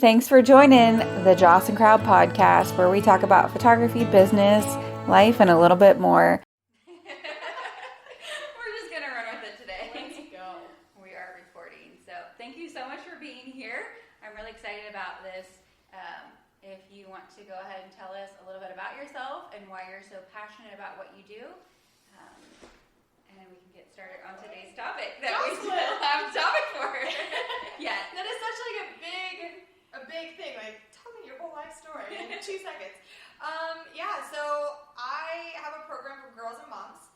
Thanks for joining the Joss and Crowd podcast, where we talk about photography, business, life, and a little bit more. We're just going to run with it today. Let's go. We are recording. So thank you so much for being here. I'm really excited about this. If you want to go ahead and tell us a little bit about yourself and why you're so passionate about what you do. And then we can get started on today's topic that we still have a topic for. Yes. That is such like a big thing. Like, tell me your whole life story in 2 seconds. So I have a program for girls and moms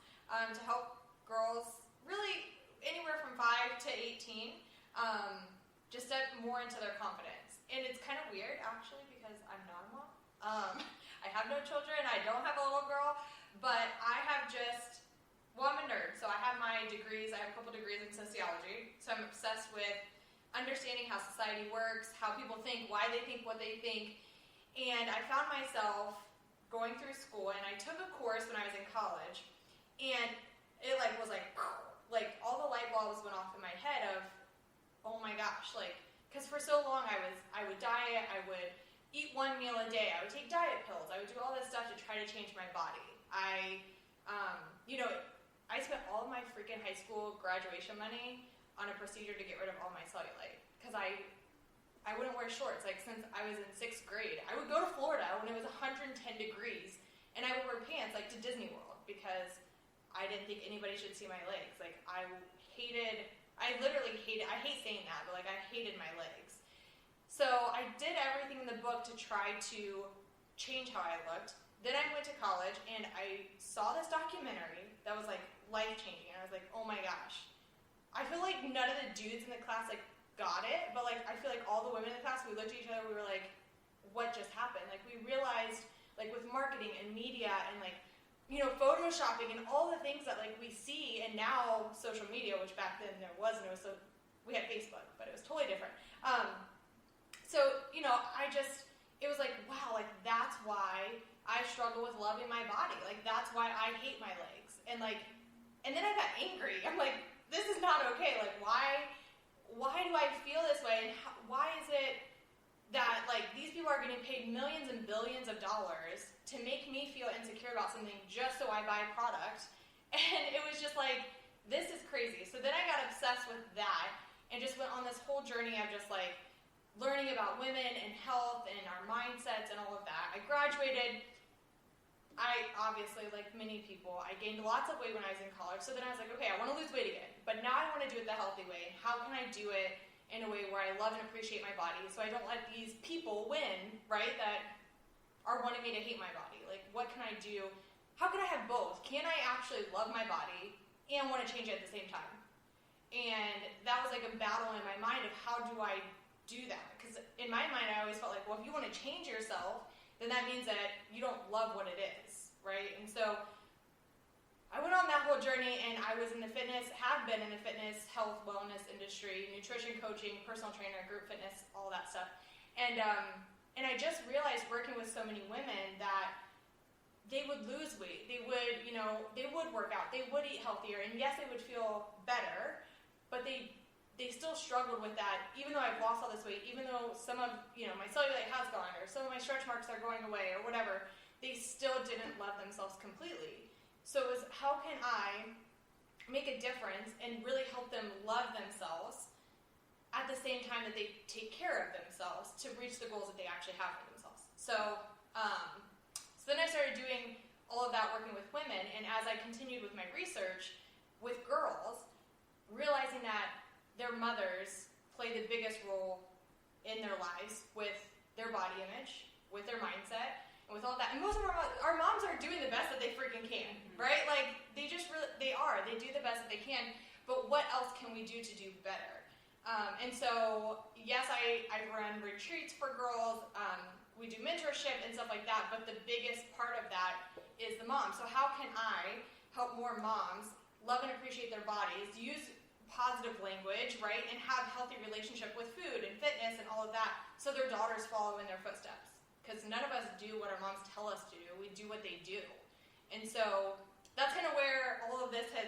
to help girls really anywhere from 5 to 18 just step more into their confidence. And it's kind of weird actually because I'm not a mom. I have no children. I don't have a little girl, but I have I'm a nerd. So I have my degrees. I have a couple degrees in sociology. So I'm obsessed with understanding how society works, how people think, why they think what they think. And I found myself going through school, and I took a course when I was in college, and it was like all the light bulbs went off in my head of, oh my gosh, because for so long I would diet, I would eat one meal a day, I would take diet pills, I would do all this stuff to try to change my body. I spent all of my freaking high school graduation money on a procedure to get rid of all my cellulite, because I wouldn't wear shorts. Since I was in 6th grade, I would go to Florida when it was 110 degrees, and I would wear pants to Disney World because I didn't think anybody should see my legs. I hate saying that, but I hated my legs. So I did everything in the book to try to change how I looked. Then I went to college, and I saw this documentary that was life-changing, and I was like, oh my gosh. I feel like none of the dudes in the class got it, but I feel like all the women in the class, we looked at each other, we were like, what just happened? We realized with marketing and media and photoshopping and all the things that we see, and now social media, which back then there wasn't. We had Facebook, but it was totally different. It was wow, that's why I struggle with loving my body. That's why I hate my legs. And then I got angry. I'm like, this is not okay. Why do I feel this way? And why is it that these people are getting paid millions and billions of dollars to make me feel insecure about something just so I buy a product? And it was just this is crazy. So then I got obsessed with that and just went on this whole journey of just learning about women and health and our mindsets and all of that. I graduated. I obviously, like many people, I gained lots of weight when I was in college. So then I was like, okay, I want to lose weight again. But now I want to do it the healthy way. How can I do it in a way where I love and appreciate my body so I don't let these people win, right, that are wanting me to hate my body? What can I do? How can I have both? Can I actually love my body and want to change it at the same time? And that was a battle in my mind of how do I do that? Because in my mind, I always felt well, if you want to change yourself, then that means that you don't love what it is, right? And so I went on that whole journey, and I was in the have been in the fitness, health, wellness industry, nutrition coaching, personal trainer, group fitness, all that stuff. And I just realized working with so many women that they would lose weight. They would, they would work out. They would eat healthier. And yes, they would feel better, but they still struggled with that, even though I've lost all this weight, even though some of, my cellulite has gone, or some of my stretch marks are going away, or whatever, they still didn't love themselves completely. So it was, how can I make a difference and really help them love themselves at the same time that they take care of themselves to reach the goals that they actually have for themselves. So then I started doing all of that working with women, and as I continued with my research with girls, realizing that their mothers play the biggest role in their lives with their body image, with their mindset, and with all that. And most of our moms are doing the best that they freaking can, right? They just really, they do the best that they can, but what else can we do to do better? And so, yes, I run retreats for girls, we do mentorship and stuff like that, but the biggest part of that is the mom. So how can I help more moms love and appreciate their bodies, use positive language, right, and have healthy relationship with food and fitness and all of that so their daughters follow in their footsteps? Because none of us do what our moms tell us to do. We do what they do. And so that's kind of where all of this has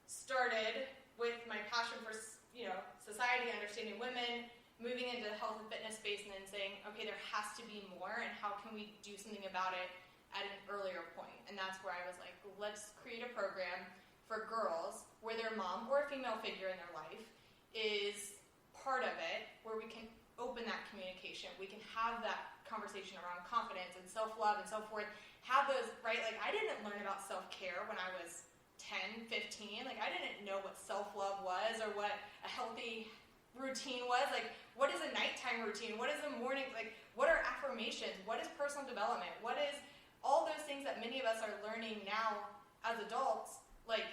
started with my passion for society, understanding women, moving into the health and fitness space and then saying, okay, there has to be more, and how can we do something about it at an earlier point? And that's where I was like, let's create a program for girls where their mom or a female figure in their life is part of it, where we can open that communication. We can have that conversation around confidence and self-love and so forth. Have those, right? Like, I didn't learn about self-care when I was 10, 15. Like, I didn't know what self-love was or what a healthy routine was. Like, what is a nighttime routine? What is a morning? Like, what are affirmations? What is personal development? What is all those things that many of us are learning now as adults? Like,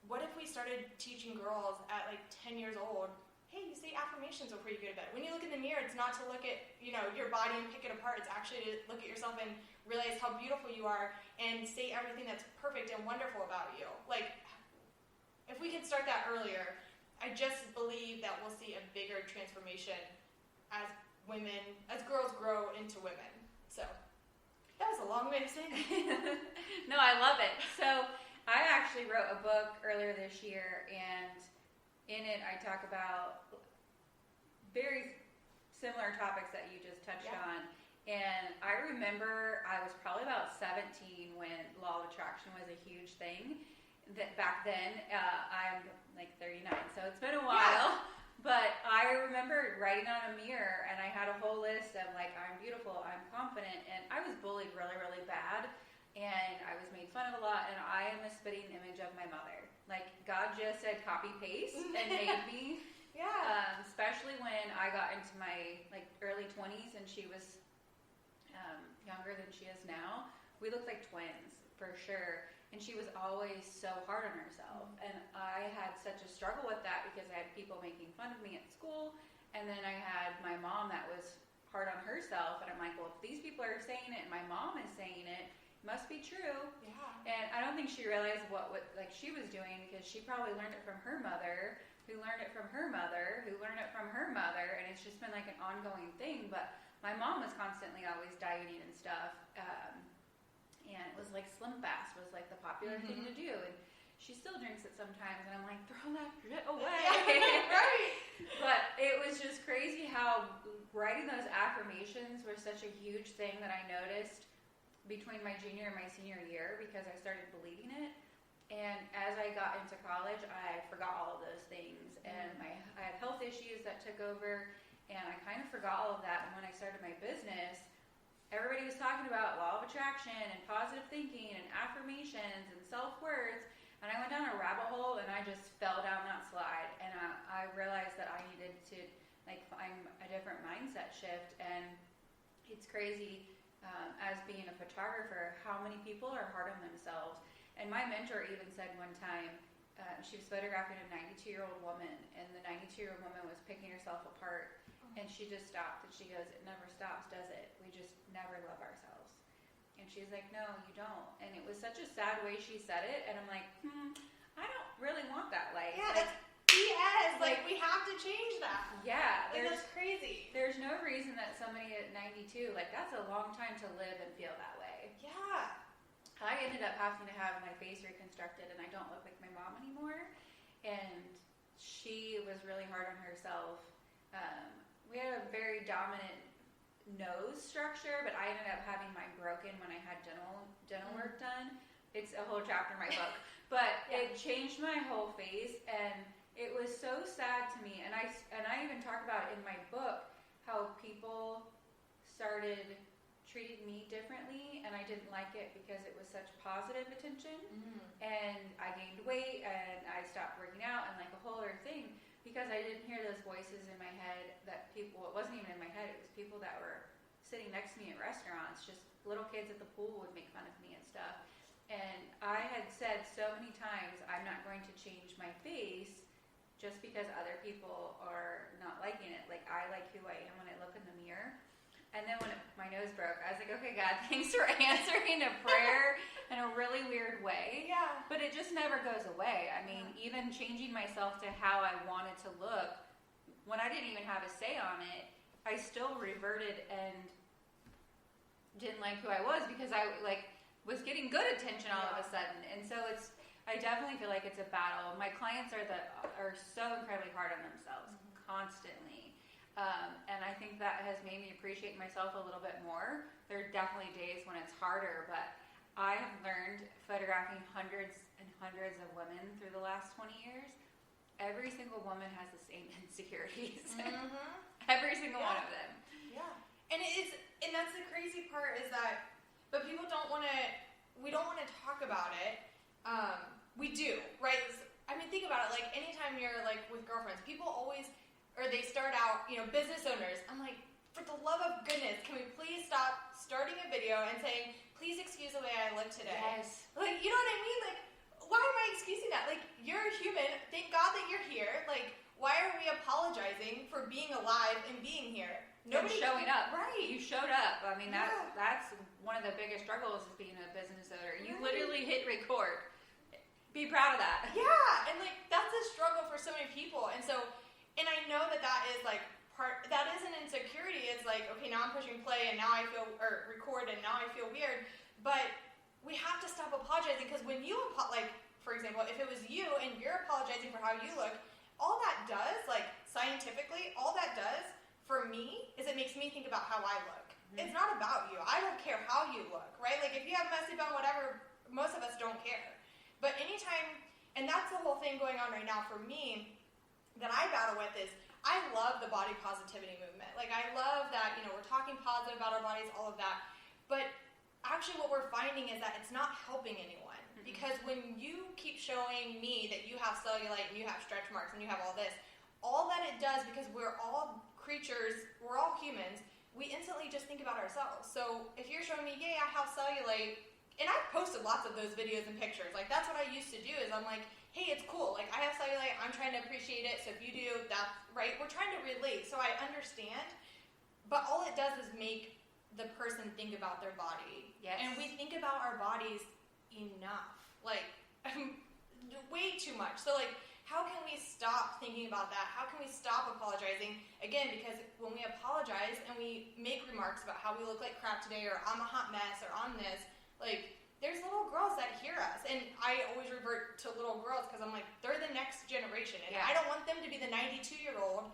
what if we started teaching girls at like 10 years old, hey, you say affirmations before you go to bed. When you look in the mirror, it's not to look at, your body and pick it apart. It's actually to look at yourself and realize how beautiful you are and say everything that's perfect and wonderful about you. Like, if we could start that earlier, I just believe that we'll see a bigger transformation as girls grow into women. So, that was a long way of saying that. No, I love it. So, I actually wrote a book earlier this year, and in it I talk about very similar topics that you just touched on. And I remember I was probably about 17 when law of attraction was a huge thing. That back then, I'm like 39, so it's been a while. Yeah. But I remember writing on a mirror, and I had a whole list of like, I'm beautiful, I'm confident, and I was bullied really, really bad, and I was made fun of a lot, and I am a spitting image of my mother. Like, God just said copy paste and made me. Yeah. Especially when I got into my like early 20s, and she was younger than she is now. We looked like twins for sure. And she was always so hard on herself. And I had such a struggle with that because I had people making fun of me at school. And then I had my mom that was hard on herself. And I'm like, well, if these people are saying it and my mom is saying it, it must be true. Yeah. And I don't think she realized what like she was doing, because she probably learned it from her mother, who learned it from her mother, who learned it from her mother. And it's just been like an ongoing thing. But my mom was constantly always dieting and stuff. And it was like Slim Fast was like the popular thing to do. And she still drinks it sometimes. And I'm like, throw that shit away. Right. But it was just crazy how writing those affirmations was such a huge thing that I noticed between my junior and my senior year, because I started believing it. And as I got into college, I forgot all of those things. And I had health issues that took over. And I kind of forgot all of that. And when I started my business, everybody was talking about law of attraction and positive thinking and affirmations and self-worth. And I went down a rabbit hole, and I just fell down that slide. And I realized that I needed to like find a different mindset shift. And it's crazy, as being a photographer, how many people are hard on themselves. And my mentor even said one time, she was photographing a 92-year-old woman, and the 92-year-old woman was picking herself apart. And she just stopped, and she goes, it never stops, does it? We just never love ourselves. And she's like, no, you don't. And it was such a sad way she said it, and I'm like, I don't really want that life. Yeah, that's BS. Like, we have to change that. Yeah. Like, that's crazy. There's no reason that somebody at 92, like, that's a long time to live and feel that way. Yeah. I ended up having to have my face reconstructed, and I don't look like my mom anymore. And she was really hard on herself. We had a very dominant nose structure, but I ended up having mine broken when I had dental work done. It's a whole chapter in my book. But it changed my whole face, and it was so sad to me. And I even talk about it in my book, how people started treating me differently, and I didn't like it because it was such positive attention. And I gained weight, and I stopped working out, and like a whole other thing. Because I didn't hear those voices in my head that people, it wasn't even in my head, it was people that were sitting next to me at restaurants, just little kids at the pool would make fun of me and stuff. And I had said so many times, I'm not going to change my face just because other people are not liking it. Like, I like who I am when I look in the mirror. And then when my nose broke, I was like, okay, God, thanks for answering a prayer in a really weird way. Yeah. But it just never goes away. I mean, even changing myself to how I wanted to look, when I didn't even have a say on it, I still reverted and didn't like who I was, because I was getting good attention all of a sudden. And so I definitely feel like it's a battle. My clients are so incredibly hard on themselves constantly. And I think that has made me appreciate myself a little bit more. There are definitely days when it's harder, but I have learned photographing hundreds and hundreds of women through the last 20 years. Every single woman has the same insecurities. Every single one of them. Yeah. And that's the crazy part is that, but people we don't want to talk about it. We do, right? I mean, think about it. Like, anytime you're, like, with girlfriends, people always, or they start out, business owners. I'm like, for the love of goodness, can we please stop starting a video and saying, please excuse the way I look today? Yes. Like, you know what I mean? Like, why am I excusing that? Like, you're a human. Thank God that you're here. Like, why are we apologizing for being alive and being here? Nobody showing up. Right. You showed up. I mean, that's one of the biggest struggles is being a business owner. You literally hit record. Be proud of that. Yeah, and like that's a struggle for so many people. And I know that is like that is an insecurity. It's like, okay, now I'm pushing play and now I feel, or record and now I feel weird. But we have to stop apologizing, because when you, like, for example, if it was you and you're apologizing for how you look, all that does, like, scientifically, all that does for me is it makes me think about how I look. It's not about you. I don't care how you look, right? Like, if you have messy bone, whatever, most of us don't care. But anytime, and that's the whole thing going on right now for me that I battle with is, I love the body positivity movement. Like, I love that, we're talking positive about our bodies, all of that. But actually what we're finding is that it's not helping anyone. Because when you keep showing me that you have cellulite and you have stretch marks and you have all this, all that it does, because we're all creatures, we're all humans, we instantly just think about ourselves. So if you're showing me, yay, I have cellulite, and I've posted lots of those videos and pictures. Like, that's what I used to do, is I'm like, hey, it's cool. Like, I have cellulite, I'm trying to appreciate it, so if you do, that's right. We're trying to relate, so I understand. But all it does is make the person think about their body. Yes. And we think about our bodies enough. Like, way too much. So, like, how can we stop thinking about that? How can we stop apologizing? Again, because when we apologize and we make remarks about how we look like crap today, or I'm a hot mess, or I'm this, like, there's little girls that hear us. And I always revert to little girls because I'm like, they're the next generation. And I don't want them to be the 92-year-old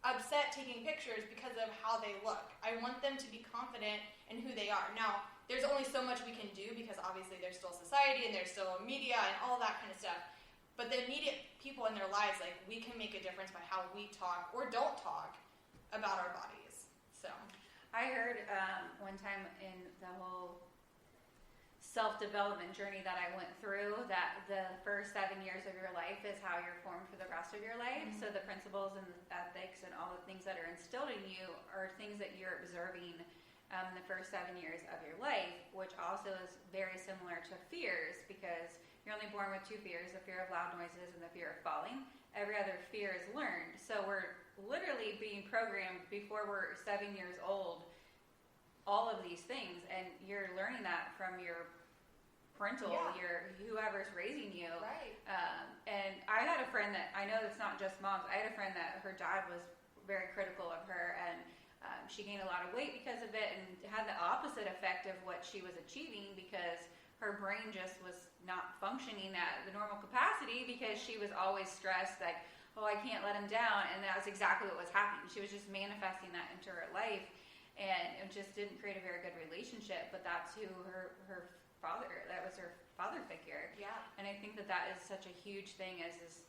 upset taking pictures because of how they look. I want them to be confident in who they are. Now, there's only so much we can do, because obviously there's still society and there's still media and all that kind of stuff. But the immediate people in their lives, like, we can make a difference by how we talk or don't talk about our bodies. So I heard one time in the whole self-development journey that I went through that the first 7 years of your life is how you're formed for the rest of your life. So the principles and the ethics and all the things that are instilled in you are things that you're observing the first 7 years of your life, which also is very similar to fears, because you're only born with two fears, the fear of loud noises and the fear of falling. Every other fear is learned. So we're literally being programmed before we're 7 years old, all of these things, and you're learning that from your parental, your whoever's raising you. Right. And I had a friend that, I know it's not just moms, I had a friend that her dad was very critical of her, and she gained a lot of weight because of it, and had the opposite effect of what she was achieving, because her brain just was not functioning at the normal capacity, because she was always stressed, like, oh, I can't let him down, and that was exactly what was happening. She was just manifesting that into her life, and it just didn't create a very good relationship. But that's who her father, that was her father figure. Yeah. And I think that is such a huge thing, is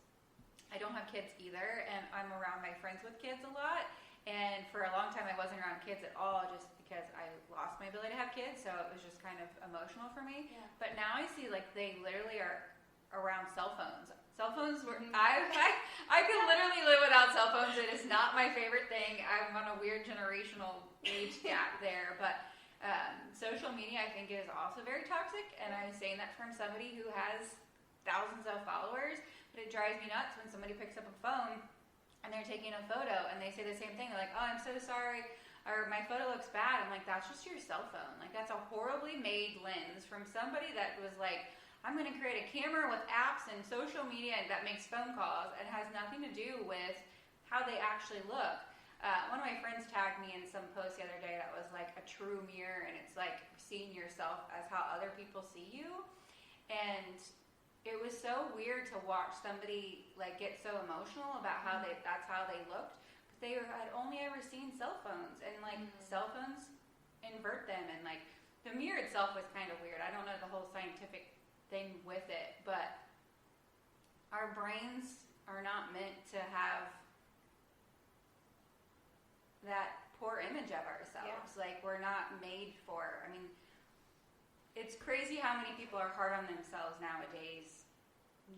I don't have kids either, and I'm around my friends with kids a lot, and for a long time I wasn't around kids at all, just because I lost my ability to have kids, so it was just kind of emotional for me. Yeah. But now I see, like, they literally are around cell phones. Cell phones were, I could literally live without cell phones. It is not my favorite thing. I'm on a weird generational age gap there, but social media, I think, is also very toxic, and I'm saying that from somebody who has thousands of followers. But it drives me nuts when somebody picks up a phone and they're taking a photo and they say the same thing. They're like, oh, I'm so sorry, or my photo looks bad. I'm like, that's just your cell phone. Like, that's a horribly made lens from somebody that was like, I'm going to create a camera with apps and social media that makes phone calls, and has nothing to do with how they actually look. One of my friends tagged me in some post the other day that was like a true mirror, and it's like seeing yourself as how other people see you. And it was so weird to watch somebody like get so emotional about how that's how they looked. Because they had only ever seen cell phones, and like cell phones invert them, and like the mirror itself was kind of weird. I don't know the whole scientific thing with it, but our brains are not meant to have that poor image of ourselves. Like, we're not made for, I mean, it's crazy how many people are hard on themselves nowadays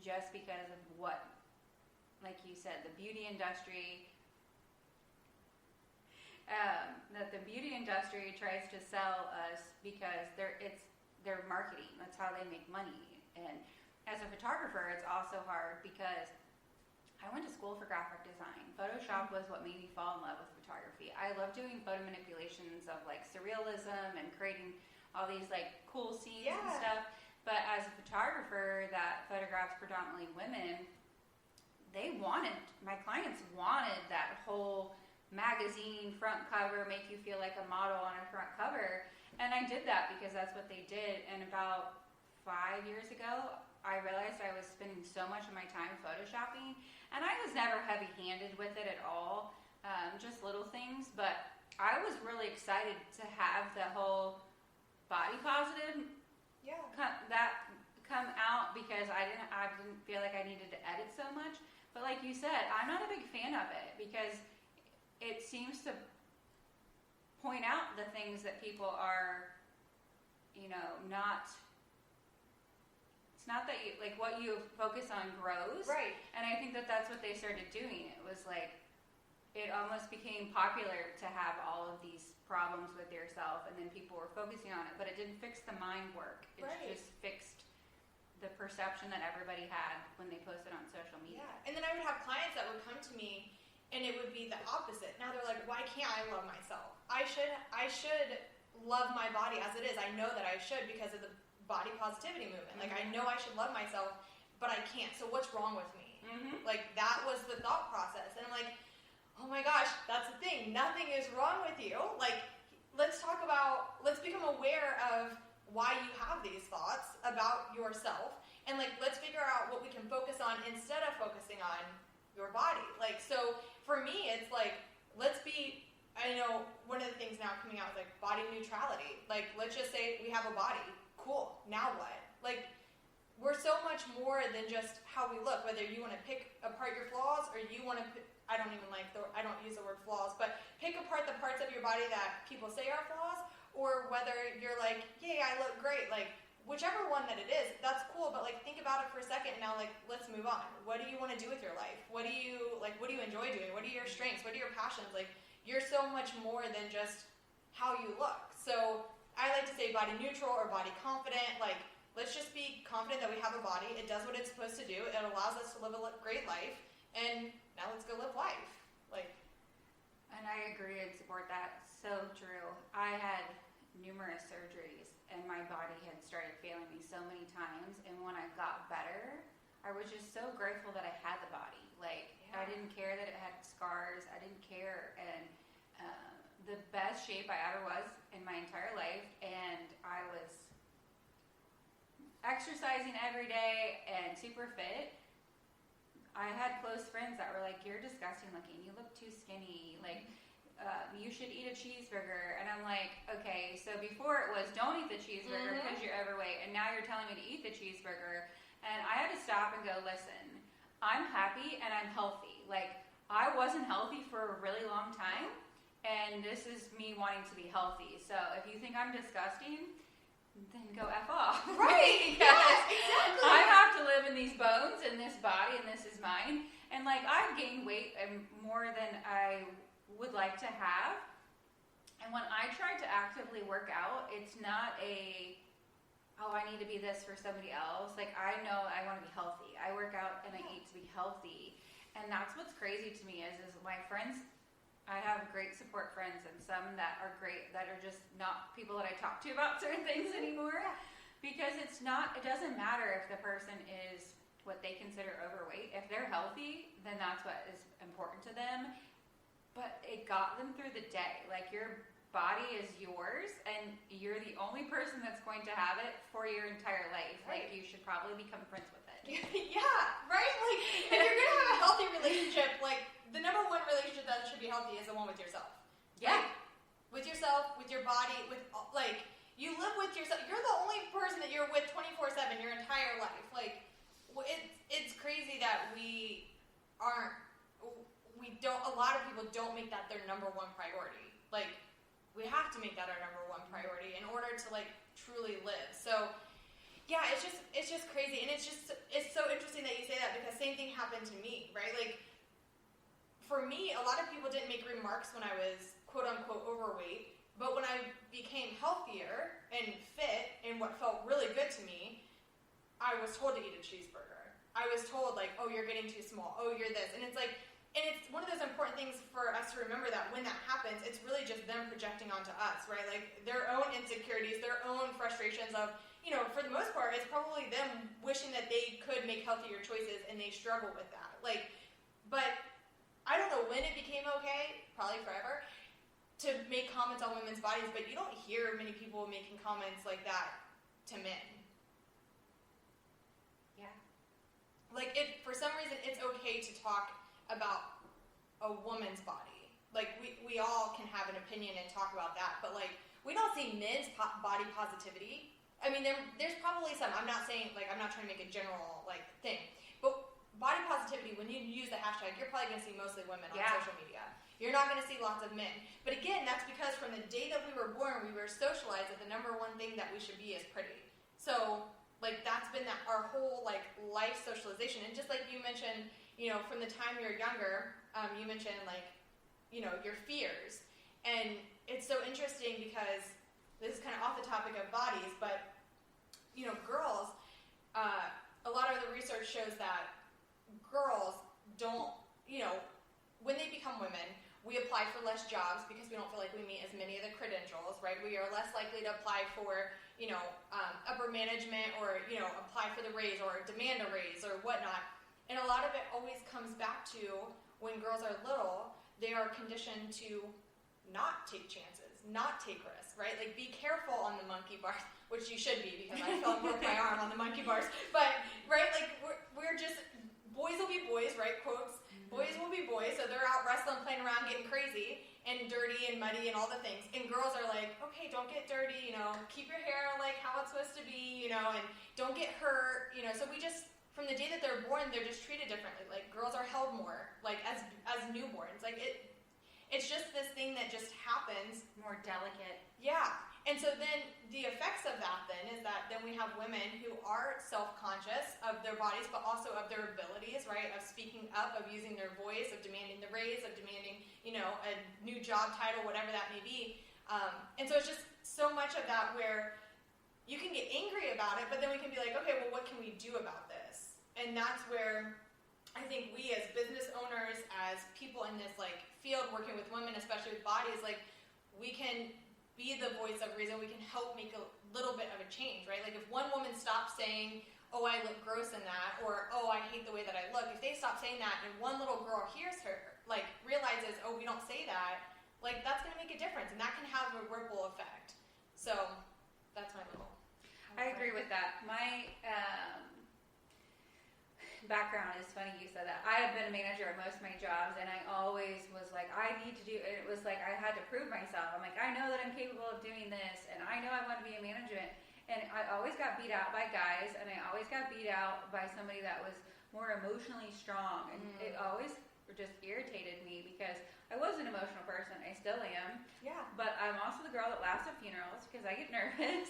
just because of what, like you said, the beauty industry, that the beauty industry tries to sell us because they're marketing. That's how they make money. And as a photographer, it's also hard because I went to school for graphic design. Photoshop was what made me fall in love with photography. I love doing photo manipulations of like surrealism and creating all these like cool scenes and stuff. But as a photographer that photographs predominantly women, my clients wanted that whole magazine front cover, make you feel like a model on a front cover. And I did that because that's what they did. And about 5 years ago, I realized I was spending so much of my time photoshopping, and I was never heavy-handed with it at all, just little things, but I was really excited to have the whole body positive come out because I didn't feel like I needed to edit so much. But like you said, I'm not a big fan of it because it seems to point out the things that people are, not. It's not that you, like, what you focus on grows. Right. And I think that that's what they started doing. It was like, it almost became popular to have all of these problems with yourself, and then people were focusing on it, but it didn't fix the mind work. It just fixed the perception that everybody had when they posted on social media. Yeah. And then I would have clients that would come to me, and it would be the opposite. Now they're like, why can't I love myself? I should love my body as it is. I know that I should because of the body positivity movement. Like, I know I should love myself, but I can't. So what's wrong with me? Like, that was the thought process. And I'm like, oh my gosh, that's the thing. Nothing is wrong with you. Like, let's become aware of why you have these thoughts about yourself. And like, let's figure out what we can focus on instead of focusing on your body. Like, so for me, it's like, I know one of the things now coming out is like body neutrality. Like, let's just say we have a body. Cool. Now what? Like, we're so much more than just how we look. Whether you want to pick apart your flaws or you want to, I don't use the word flaws, but pick apart the parts of your body that people say are flaws, or whether you're like, yay, I look great. Like, whichever one that it is, that's cool. But like, think about it for a second. And now, like, let's move on. What do you want to do with your life? What do you enjoy doing? What are your strengths? What are your passions? Like, you're so much more than just how you look. So I like to say body neutral or body confident. Like, let's just be confident that we have a body. It does what it's supposed to do. It allows us to live a great life. And now let's go live life. Like, and I agree and support that. So true. I had numerous surgeries, and my body had started failing me so many times. And when I got better, I was just so grateful that I had the body. Like, I didn't care that it had scars. I didn't care. And the best shape I ever was in my entire life, and I was exercising every day and super fit. I had close friends that were like, you're disgusting looking. You look too skinny. Like, you should eat a cheeseburger. And I'm like, okay, so before it was don't eat the cheeseburger because you're overweight, and now you're telling me to eat the cheeseburger. And I had to stop and go, listen, I'm happy and I'm healthy. Like, I wasn't healthy for a really long time, and this is me wanting to be healthy. So if you think I'm disgusting, then go F off. Right. Because exactly. I have to live in these bones, in this body, and this is mine. And like, I've gained weight more than I would like to have. And when I try to actively work out, it's not I need to be this for somebody else. Like, I know I want to be healthy. I work out and I eat to be healthy. And that's what's crazy to me is my friends, I have great support friends, and some that are great, that are just not people that I talk to about certain things anymore. Because it doesn't matter if the person is what they consider overweight. If they're healthy, then that's what is important to them. But it got them through the day. Like, your body is yours, and you're the only person that's going to have it for your entire life. Right. Like, you should probably become friends with it. Yeah, right? Like, if you're going to have a healthy relationship, like, the number one relationship that should be healthy is the one with yourself. Yeah. Like, with yourself, with your body, with, like, you live with yourself. You're the only person that you're with 24/7 your entire life. Like, it's crazy that a lot of people don't make that their number one priority. Like, we have to make that our number one priority in order to, like, truly live. So, yeah, it's just crazy. And it's so interesting that you say that, because same thing happened to me, right? Like, for me, a lot of people didn't make remarks when I was quote-unquote overweight, but when I became healthier and fit and what felt really good to me, I was told to eat a cheeseburger. I was told, like, oh, you're getting too small. Oh, you're this. And it's like, and it's one of those important things for us to remember, that when that happens, it's really just them projecting onto us, right? Like, their own insecurities, their own frustrations of, you know, for the most part, it's probably them wishing that they could make healthier choices, and they struggle with that. Like, but I don't know when it became okay, probably forever, to make comments on women's bodies, but you don't hear many people making comments like that to men. Yeah. Like, for some reason, it's okay to talk about a woman's body. Like, we all can have an opinion and talk about that, but, like, we don't see men's body positivity. I mean, there's probably some. I'm not saying, like, I'm not trying to make a general, like, thing. But body positivity, when you use the hashtag, you're probably going to see mostly women on social media. You're not going to see lots of men. But again, that's because from the day that we were born, we were socialized that the number one thing that we should be is pretty. So, like, that's been our whole, like, life socialization. And just like you mentioned, you know, from the time you're younger, you mentioned, like, you know, your fears. And it's so interesting because this is kind of off the topic of bodies, but, you know, girls, a lot of the research shows that girls don't, you know, when they become women, we apply for less jobs because we don't feel like we meet as many of the credentials, right? We are less likely to apply for, you know, upper management, or, you know, apply for the raise or demand a raise or whatnot. And a lot of it always comes back to when girls are little, they are conditioned to not take chances, not take risks, right? Like, be careful on the monkey bars, which you should be, because I fell and broke my arm on the monkey bars. But, right, like, we're just, boys will be boys, right, quotes. Boys will be boys, so they're out wrestling, playing around, getting crazy and dirty and muddy and all the things. And girls are like, okay, don't get dirty, you know, keep your hair like how it's supposed to be, you know, and don't get hurt, you know. So we just, from the day that they're born, they're just treated differently. Like, girls are held more, like, as newborns. Like, it's just this thing that just happens. More delicate. Yeah. And so then the effects of that then is that then we have women who are self-conscious of their bodies, but also of their abilities, right? Of speaking up, of using their voice, of demanding the raise, of demanding, you know, a new job title, whatever that may be. And so it's just so much of that where you can get angry about it, but then we can be like, okay, well, what can we do about this? And that's where I think we as business owners, as people in this, like, field working with women, especially with bodies, like, we can be the voice of reason. We can help make a little bit of a change, right? Like, if one woman stops saying, oh, I look gross in that, or, oh, I hate the way that I look, if they stop saying that and one little girl hears her, like, realizes, oh, we don't say that, like, that's going to make a difference, and that can have a ripple effect. So that's my little. I agree with that. My background is funny you said that. I have been a manager at most of my jobs, and I always was like, I need to do, it was like I had to prove myself. I'm like, I know that I'm capable of doing this, and I know I want to be in management. And I always got beat out by guys, and I always got beat out by somebody that was more emotionally strong. And it always just irritated me because I was an emotional person. I still am. Yeah. But I'm also the girl that laughs at funerals because I get nervous.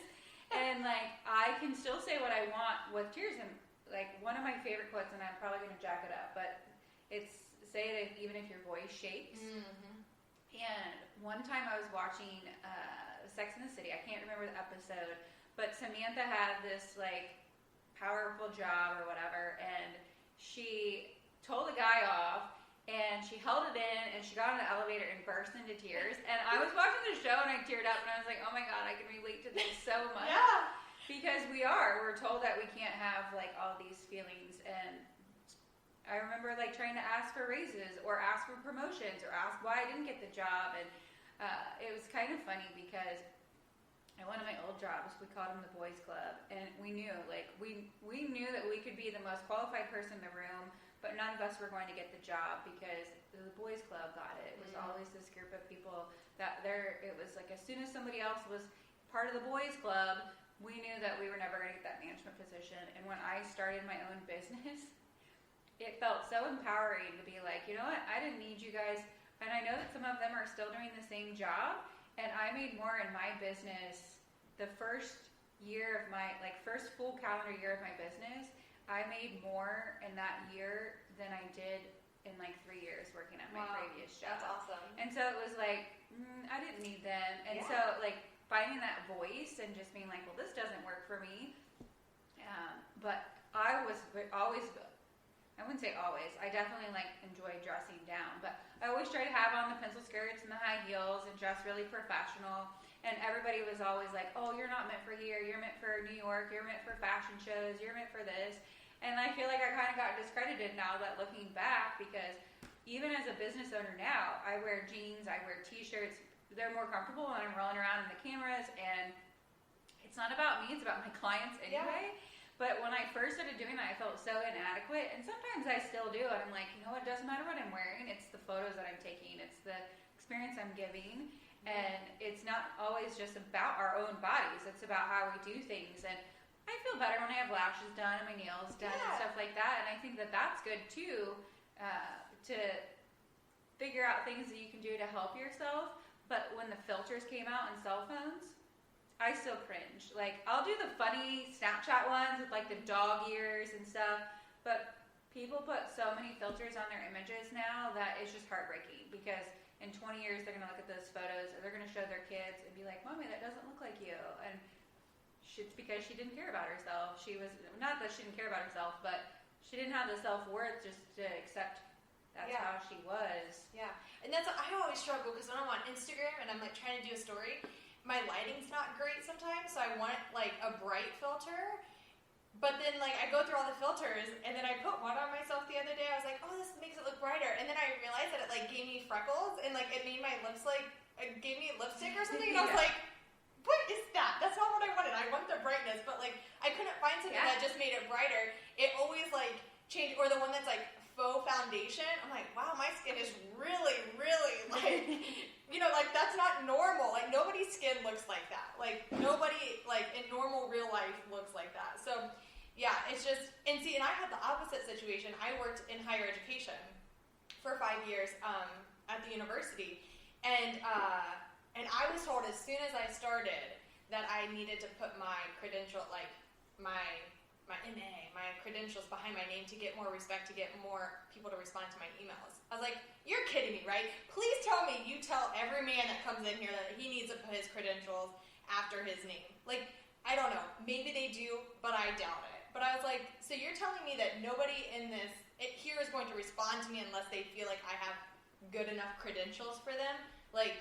And, like, I can still say what I want with tears in. Like, one of my favorite quotes, and I'm probably going to jack it up, but it's, say that even if your voice shakes. Mm-hmm. And one time I was watching Sex and the City. I can't remember the episode, but Samantha had this, like, powerful job or whatever, and she told the guy off, and she held it in, and she got on the elevator and burst into tears. And I was watching the show, and I teared up, and I was like, oh my God, I can relate to this so much. Yeah. Because we're told that we can't have, like, all these feelings. And I remember, like, trying to ask for raises or ask for promotions or ask why I didn't get the job. And it was kind of funny because at one of my old jobs, we called them the boys club, and we knew, like, we knew that we could be the most qualified person in the room, but none of us were going to get the job because the boys club got it. It was always this group of people that it was like as soon as somebody else was part of the boys club, we knew that we were never going to get that management position. And when I started my own business, it felt so empowering to be like, you know what, I didn't need you guys, and I know that some of them are still doing the same job, and I made more in my business the first year of my, like, first full calendar year of my business. I made more in that year than I did in like 3 years working at my previous job. That's awesome. And so it was like, I didn't need them. And so like finding that voice and just being like, well, this doesn't work for me. But I was always, I wouldn't say always, I definitely like enjoy dressing down, but I always try to have on the pencil skirts and the high heels and dress really professional. And everybody was always like, oh, you're not meant for here, you're meant for New York, you're meant for fashion shows, you're meant for this. And I feel like I kind of got discredited now that looking back, because even as a business owner now, I wear jeans, I wear t-shirts, they're more comfortable when I'm rolling around in the cameras, and it's not about me, it's about my clients anyway. Yeah. But when I first started doing that, I felt so inadequate, and sometimes I still do, and I'm like, you know what, it doesn't matter what I'm wearing, it's the photos that I'm taking, it's the experience I'm giving, and it's not always just about our own bodies, it's about how we do things. And I feel better when I have lashes done and my nails done and stuff like that, and I think that that's good too, to figure out things that you can do to help yourself. But when the filters came out on cell phones, I still cringe. Like, I'll do the funny Snapchat ones with like the dog ears and stuff, but people put so many filters on their images now that it's just heartbreaking, because in 20 years they're going to look at those photos and they're going to show their kids and be like, Mommy, that doesn't look like you. And it's because she didn't care about herself. She was, not that she didn't care about herself, but she didn't have the self-worth just to accept that's how she was. Yeah. And that's, I always struggle because when I'm on Instagram and I'm like trying to do a story, my lighting's not great sometimes, so I want like a bright filter. But then like I go through all the filters and then I put one on myself the other day. I was like, oh, this makes it look brighter. And then I realized that it like gave me freckles and like it made my lips like, it gave me lipstick or something. And I was like, what is that? That's not what I wanted. I want the brightness, but like I couldn't find something that just made it brighter. It always like changed, or the one that's like faux foundation. I'm like, wow, my skin is really, really like, you know, like that's not normal. Like nobody's skin looks like that. Like nobody like in normal real life looks like that. So yeah, it's just, and see, and I had the opposite situation. I worked in higher education for 5 years at the university, and I was told as soon as I started that I needed to put my credential, like my MA, my credentials behind my name to get more respect, to get more people to respond to my emails. I was like, you're kidding me, right? Please tell me you tell every man that comes in here that he needs to put his credentials after his name. Like, I don't know. Maybe they do, but I doubt it. But I was like, so you're telling me that nobody in this here is going to respond to me unless they feel like I have good enough credentials for them? Like,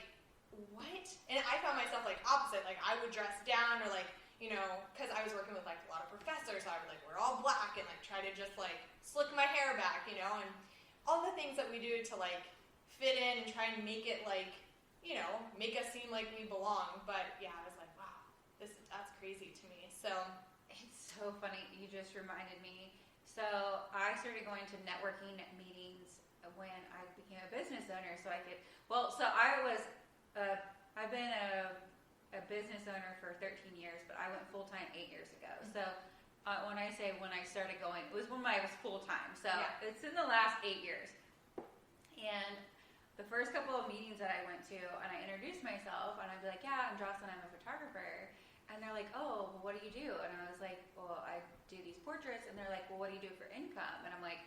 what? And I found myself like opposite. Like I would dress down, or like, you know, because I was working with like a lot of professors, so I would like wear all black and like try to just like slick my hair back, you know, and all the things that we do to like fit in and try and make it like, you know, make us seem like we belong. But yeah, I was like, wow, that's crazy to me. So it's so funny. You just reminded me. So I started going to networking meetings when I became a business owner. So I could, I've been a business owner for 13 years, but I went full-time 8 years ago. So when I say when I started going, it was when I was full-time. So it's in the last 8 years. And the first couple of meetings that I went to, and I introduced myself, and I'd be like, yeah, I'm Jocelyn, I'm a photographer. And they're like, oh, well, what do you do? And I was like, well, I do these portraits. And they're like, well, what do you do for income? And I'm like,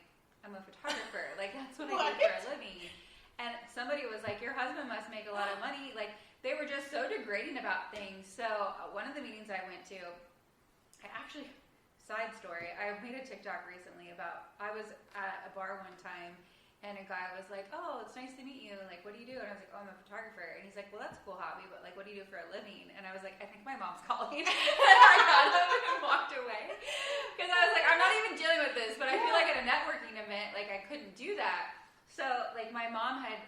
I'm a photographer. Like, that's what I do for a living. And somebody was like, your husband must make a lot of money. Like, they were just so degrading about things. So one of the meetings I went to, I actually, side story, I made a TikTok recently about, I was at a bar one time, and a guy was like, oh, it's nice to meet you. Like, what do you do? And I was like, oh, I'm a photographer. And he's like, well, that's a cool hobby, but like, what do you do for a living? And I was like, I think my mom's calling. And I got up and walked away. Because I was like, I'm not even dealing with this, but I feel like at a networking event, like I couldn't do that. So like my mom had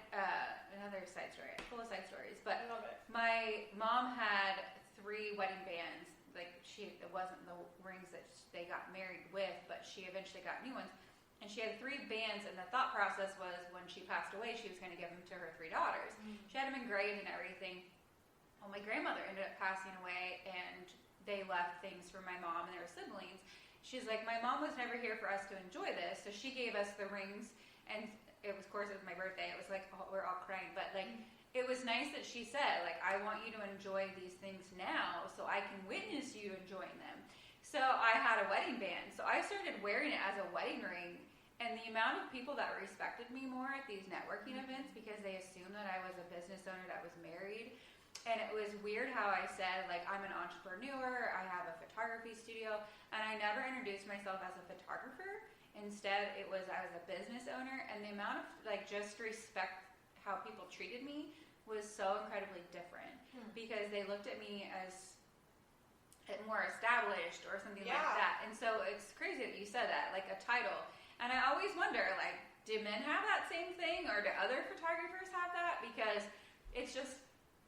another side story. Full of side stories. But I love it. my mom had 3 wedding bands. Like, it wasn't the rings that they got married with, but she eventually got new ones. And she had 3 bands, and the thought process was when she passed away, she was going to give them to her 3 daughters. She had them engraved and everything. Well, my grandmother ended up passing away, and they left things for my mom and their siblings. She's like, my mom was never here for us to enjoy this, so she gave us the rings, and it was, of course, it was my birthday. It was like, we're all crying, but like, it was nice that she said, like, I want you to enjoy these things now, so I can witness you enjoying them. So I had a wedding band, so I started wearing it as a wedding ring, and the amount of people that respected me more at these networking events because they assumed that I was a business owner that was married. And it was weird how I said, like, I'm an entrepreneur, I have a photography studio, and I never introduced myself as a photographer. Instead, it was I was a business owner, and the amount of, like, just respect how people treated me was so incredibly different because they looked at me as more established or something like that. And so it's crazy that you said that, like a title. And I always wonder, like, do men have that same thing, or do other photographers have that? Because it's just,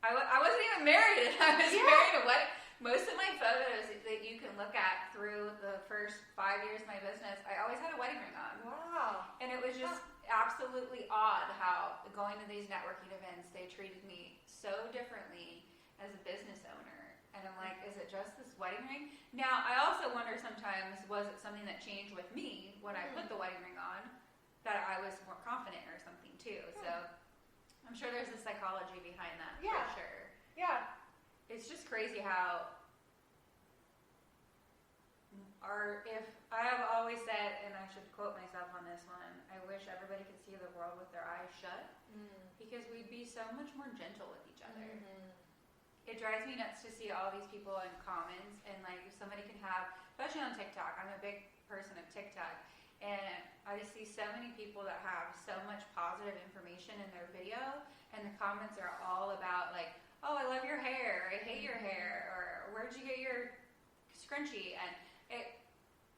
I wasn't even married, and I was married a wedding. Most of my photos that you can look at through the first 5 years of my business, I always had a wedding ring on. Wow. And it was just absolutely odd how going to these networking events, they treated me so differently as a business owner. And I'm like, is it just this wedding ring? Now, I also wonder sometimes, was it something that changed with me when I put the wedding ring on, that I was more confident or something too. So I'm sure there's a psychology behind that for sure. Yeah. It's just crazy how if I have always said, and I should quote myself on this one, I wish everybody could see the world with their eyes shut because we'd be so much more gentle with each other. It drives me nuts to see all these people in comments, and like if somebody can have, especially on TikTok, I'm a big person of TikTok, and I just see so many people that have so much positive information in their video, and the comments are all about like, oh, I love your hair, I hate your hair, or where'd you get your scrunchie? And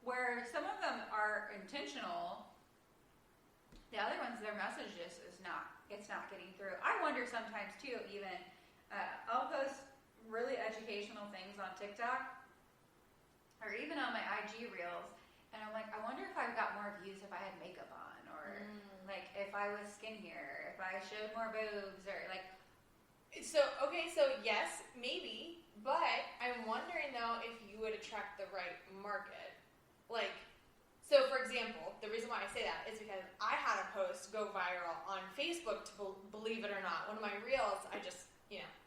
where some of them are intentional, the other ones, their message just is not, it's not getting through. I wonder sometimes too, even, I'll post really educational things on TikTok, or even on my IG reels, and I'm like, I wonder if I got more views if I had makeup on, or like if I was skinnier, if I showed more boobs, or like. So yes, maybe, but I'm wondering though if you would attract the right market. Like, so for example, the reason why I say that is because I had a post go viral on Facebook, believe it or not. One of my reels, I just,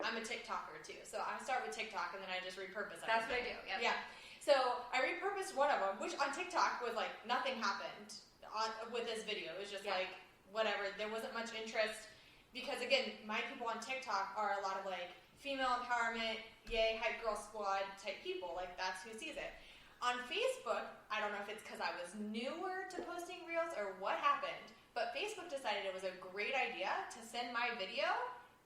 I'm a TikToker too. So I start with TikTok and then I just repurpose it. That's what I do, Yeah. So I repurposed one of them, which on TikTok was like, nothing happened with this video. It was just like, whatever. There wasn't much interest. Because again, my people on TikTok are a lot of like female empowerment, yay, hype girl squad type people. Like that's who sees it. On Facebook, I don't know if it's because I was newer to posting reels or what happened, but Facebook decided it was a great idea to send my video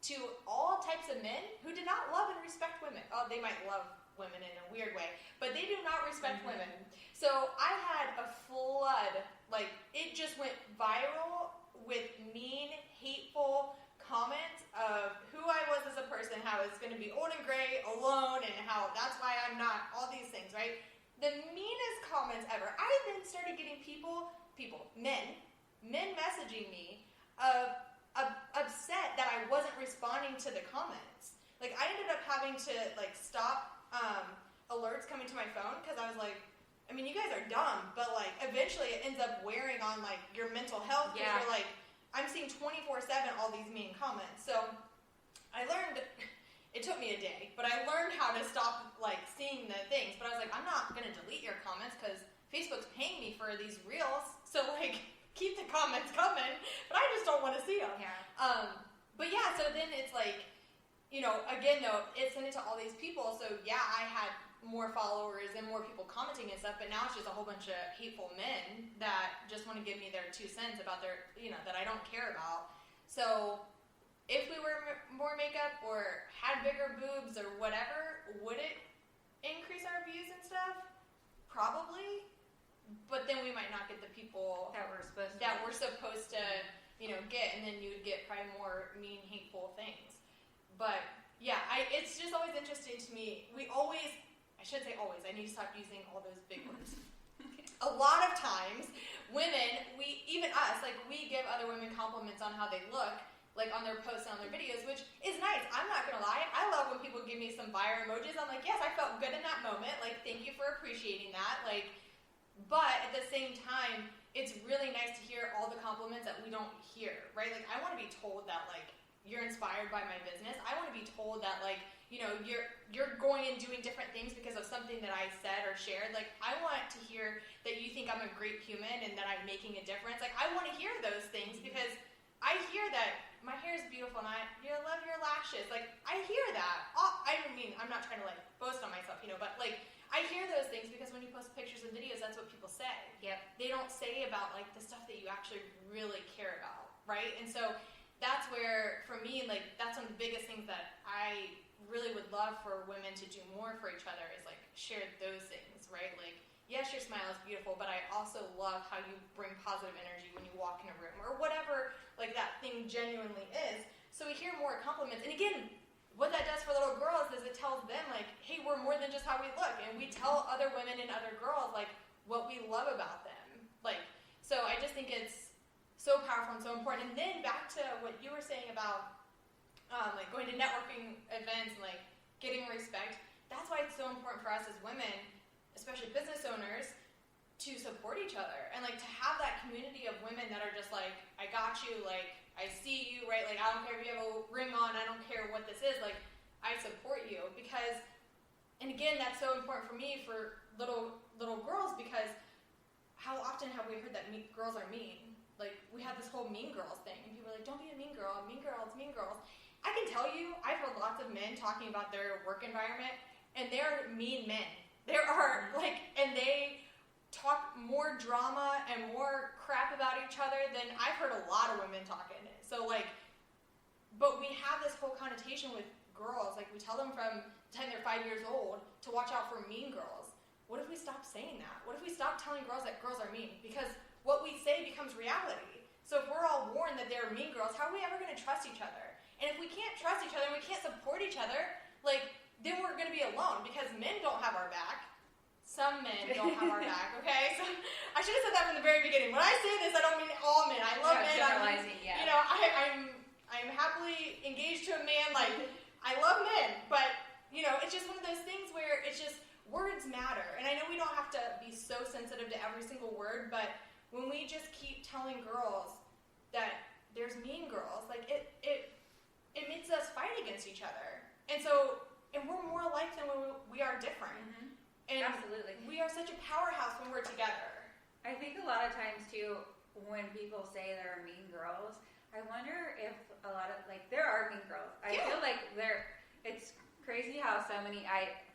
to all types of men who did not love and respect women. Oh, they might love women in a weird way, but they do not respect women. So I had a flood, like it just went viral with mean, hateful comments of who I was as a person, how it's going to be old and gray, alone, and how that's why I'm not, all these things, right? The meanest comments ever. I then started getting men messaging me upset that I wasn't responding to the comments. Like I ended up having to like stop alerts coming to my phone because I was like, I mean, you guys are dumb, but like eventually it ends up wearing on like your mental health because you're like, I'm seeing 24/7 all these mean comments. So I learned, it took me a day, but I learned how to stop like seeing the things. But I was like, I'm not going to delete your comments because Facebook's paying me for these reels. So like, keep the comments coming, but I just don't want to see them. But yeah, so then it's like, again though, it sent it to all these people. So yeah, I had more followers and more people commenting and stuff, but now it's just a whole bunch of hateful men that just want to give me their 2 cents about their, that I don't care about. So if we were more makeup or had bigger boobs or whatever, would it increase our views and stuff? Probably, but then we might not get the people that we're supposed to get, and then you would get probably more mean, hateful things. But yeah, it's just always interesting to me. I should say always, I need to stop using all those big words. A lot of times, women, even us, like, we give other women compliments on how they look, like on their posts and on their videos, which is nice. I'm not gonna lie. I love when people give me some fire emojis. I'm like, yes, I felt good in that moment. Like, thank you for appreciating that. Like, but at the same time, it's really nice to hear all the compliments that we don't hear, right? Like, I want to be told that, like, you're inspired by my business. I want to be told that, like, you're going and doing different things because of something that I said or shared. Like, I want to hear that you think I'm a great human and that I'm making a difference. Like, I want to hear those things because I hear that my hair is beautiful and I love your lashes. Like, I hear that. I mean, I'm not trying to, like, boast on myself, but, like, I hear those things because when you post pictures and videos, that's what people say. Yep. They don't say about, like, the stuff that you actually really care about, right? And so that's where, for me, like, that's one of the biggest things that I really would love for women to do more for each other is, like, share those things, right? Like, yes, your smile is beautiful, but I also love how you bring positive energy when you walk in a room or whatever, like, that thing genuinely is. So we hear more compliments. And again, what that does for little girls is it tells them, like, hey, we're more than just how we look. And we tell other women and other girls, like, what we love about them. Like, so I just think it's so powerful and so important. And then back to what you were saying about, like, going to networking events and, like, getting respect. That's why it's so important for us as women, especially business owners, to support each other and, like, to have that community of women that are just like, I got you, like, I see you, right? Like, I don't care if you have a ring on, I don't care what this is, like, I support you. Because, and again, that's so important for me for little girls, because how often have we heard that girls are mean? Like, we have this whole mean girls thing, and people are like, don't be a mean girl, mean girls, mean girls. I can tell you, I've heard lots of men talking about their work environment, and they're mean men. There are, like, and they talk more drama and more crap about each other than I've heard a lot of women talking. So, like, but we have this whole connotation with girls. Like, we tell them from the time they're 5 years old to watch out for mean girls. What if we stop saying that? What if we stop telling girls that girls are mean? Because what we say becomes reality. So if we're all warned that they're mean girls, how are we ever going to trust each other? And if we can't trust each other and we can't support each other, like, then we're going to be alone, because men don't have our back. Some men don't have our back, okay? So I should have said that from the very beginning. When I say this, I don't mean all men. I love men. Generalizing, yeah. I'm happily engaged to a man. Like, I love men, but, it's just one of those things where it's just, words matter. And I know we don't have to be so sensitive to every single word, but when we just keep telling girls that there's mean girls, like, it makes us fight against each other. And we're more alike than when we are different. Mm-hmm. And absolutely. We are such a powerhouse when we're together. I think a lot of times, too, when people say there are mean girls, I wonder if a lot of, like, there are mean girls. I feel like it's crazy how I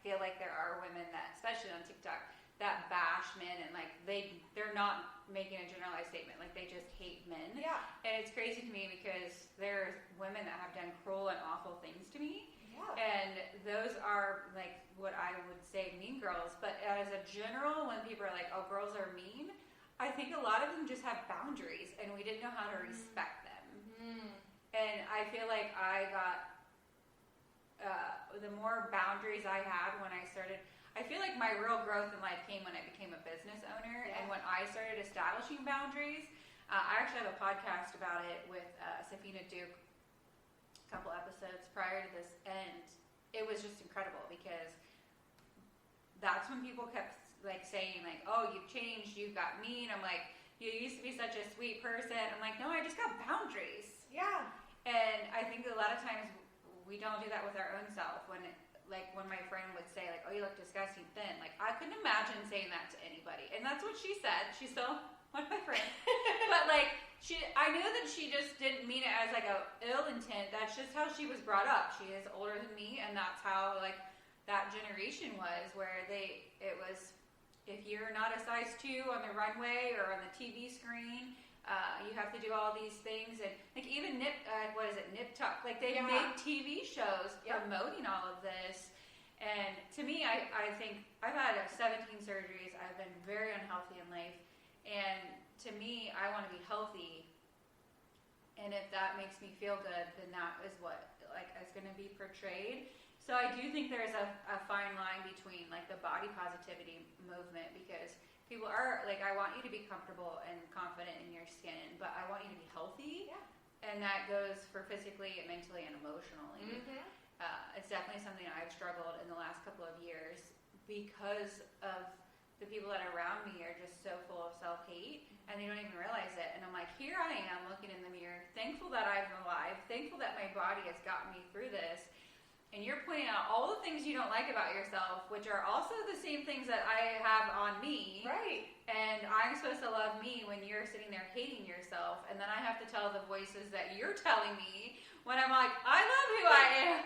feel like there are women that, especially on TikTok, that bash men and, like, they're not making a generalized statement. Like, they just hate men. Yeah. And it's crazy to me because there's women that have done cruel and awful things to me. Yeah. And those are, like, what I would say mean girls. But as a general, when people are like, oh, girls are mean, I think a lot of them just have boundaries, and we didn't know how to respect them. Mm-hmm. And I feel like I got, the more boundaries I had when I started, I feel like my real growth in life came when I became a business owner, and when I started establishing boundaries. I actually have a podcast about it with Safina Duke, couple episodes prior to this, and it was just incredible because that's when people kept, like, saying, like, oh, you've changed, you got mean. I'm like, you used to be such a sweet person. I'm like, no, I just got boundaries. Yeah. And I think a lot of times we don't do that with our own self. When my friend would say, like, oh, you look disgusting thin, like, I couldn't imagine saying that to anybody. And that's what she said. She's still one of my friends. But, like, I knew that she just didn't mean it as, like, a ill intent. That's just how she was brought up. She is older than me, and that's how, like, that generation was, where it was, if you're not a size 2 on the runway or on the TV screen, you have to do all these things. And, like, even Nip Tuck, like, they made TV shows promoting all of this. And to me, I think I've had 17 surgeries. I've been very unhealthy in life. And to me, I want to be healthy And if that makes me feel good, then that is what like is going to be portrayed. So I do think there's a fine line between like the body positivity movement, because people are like, I want you to be comfortable and confident in your skin, but I want you to be healthy. Yeah. And that goes for physically, mentally, and emotionally. Mm-hmm. It's definitely something I've struggled in the last couple of years because of the people that are around me are just so full of self-hate, and they don't even realize it. And I'm like, here I am looking in the mirror, thankful that I'm alive, thankful that my body has gotten me through this. And you're pointing out all the things you don't like about yourself, which are also the same things that I have on me. Right. And I'm supposed to love me when you're sitting there hating yourself. And then I have to tell the voices that you're telling me when I'm like, I love who I am.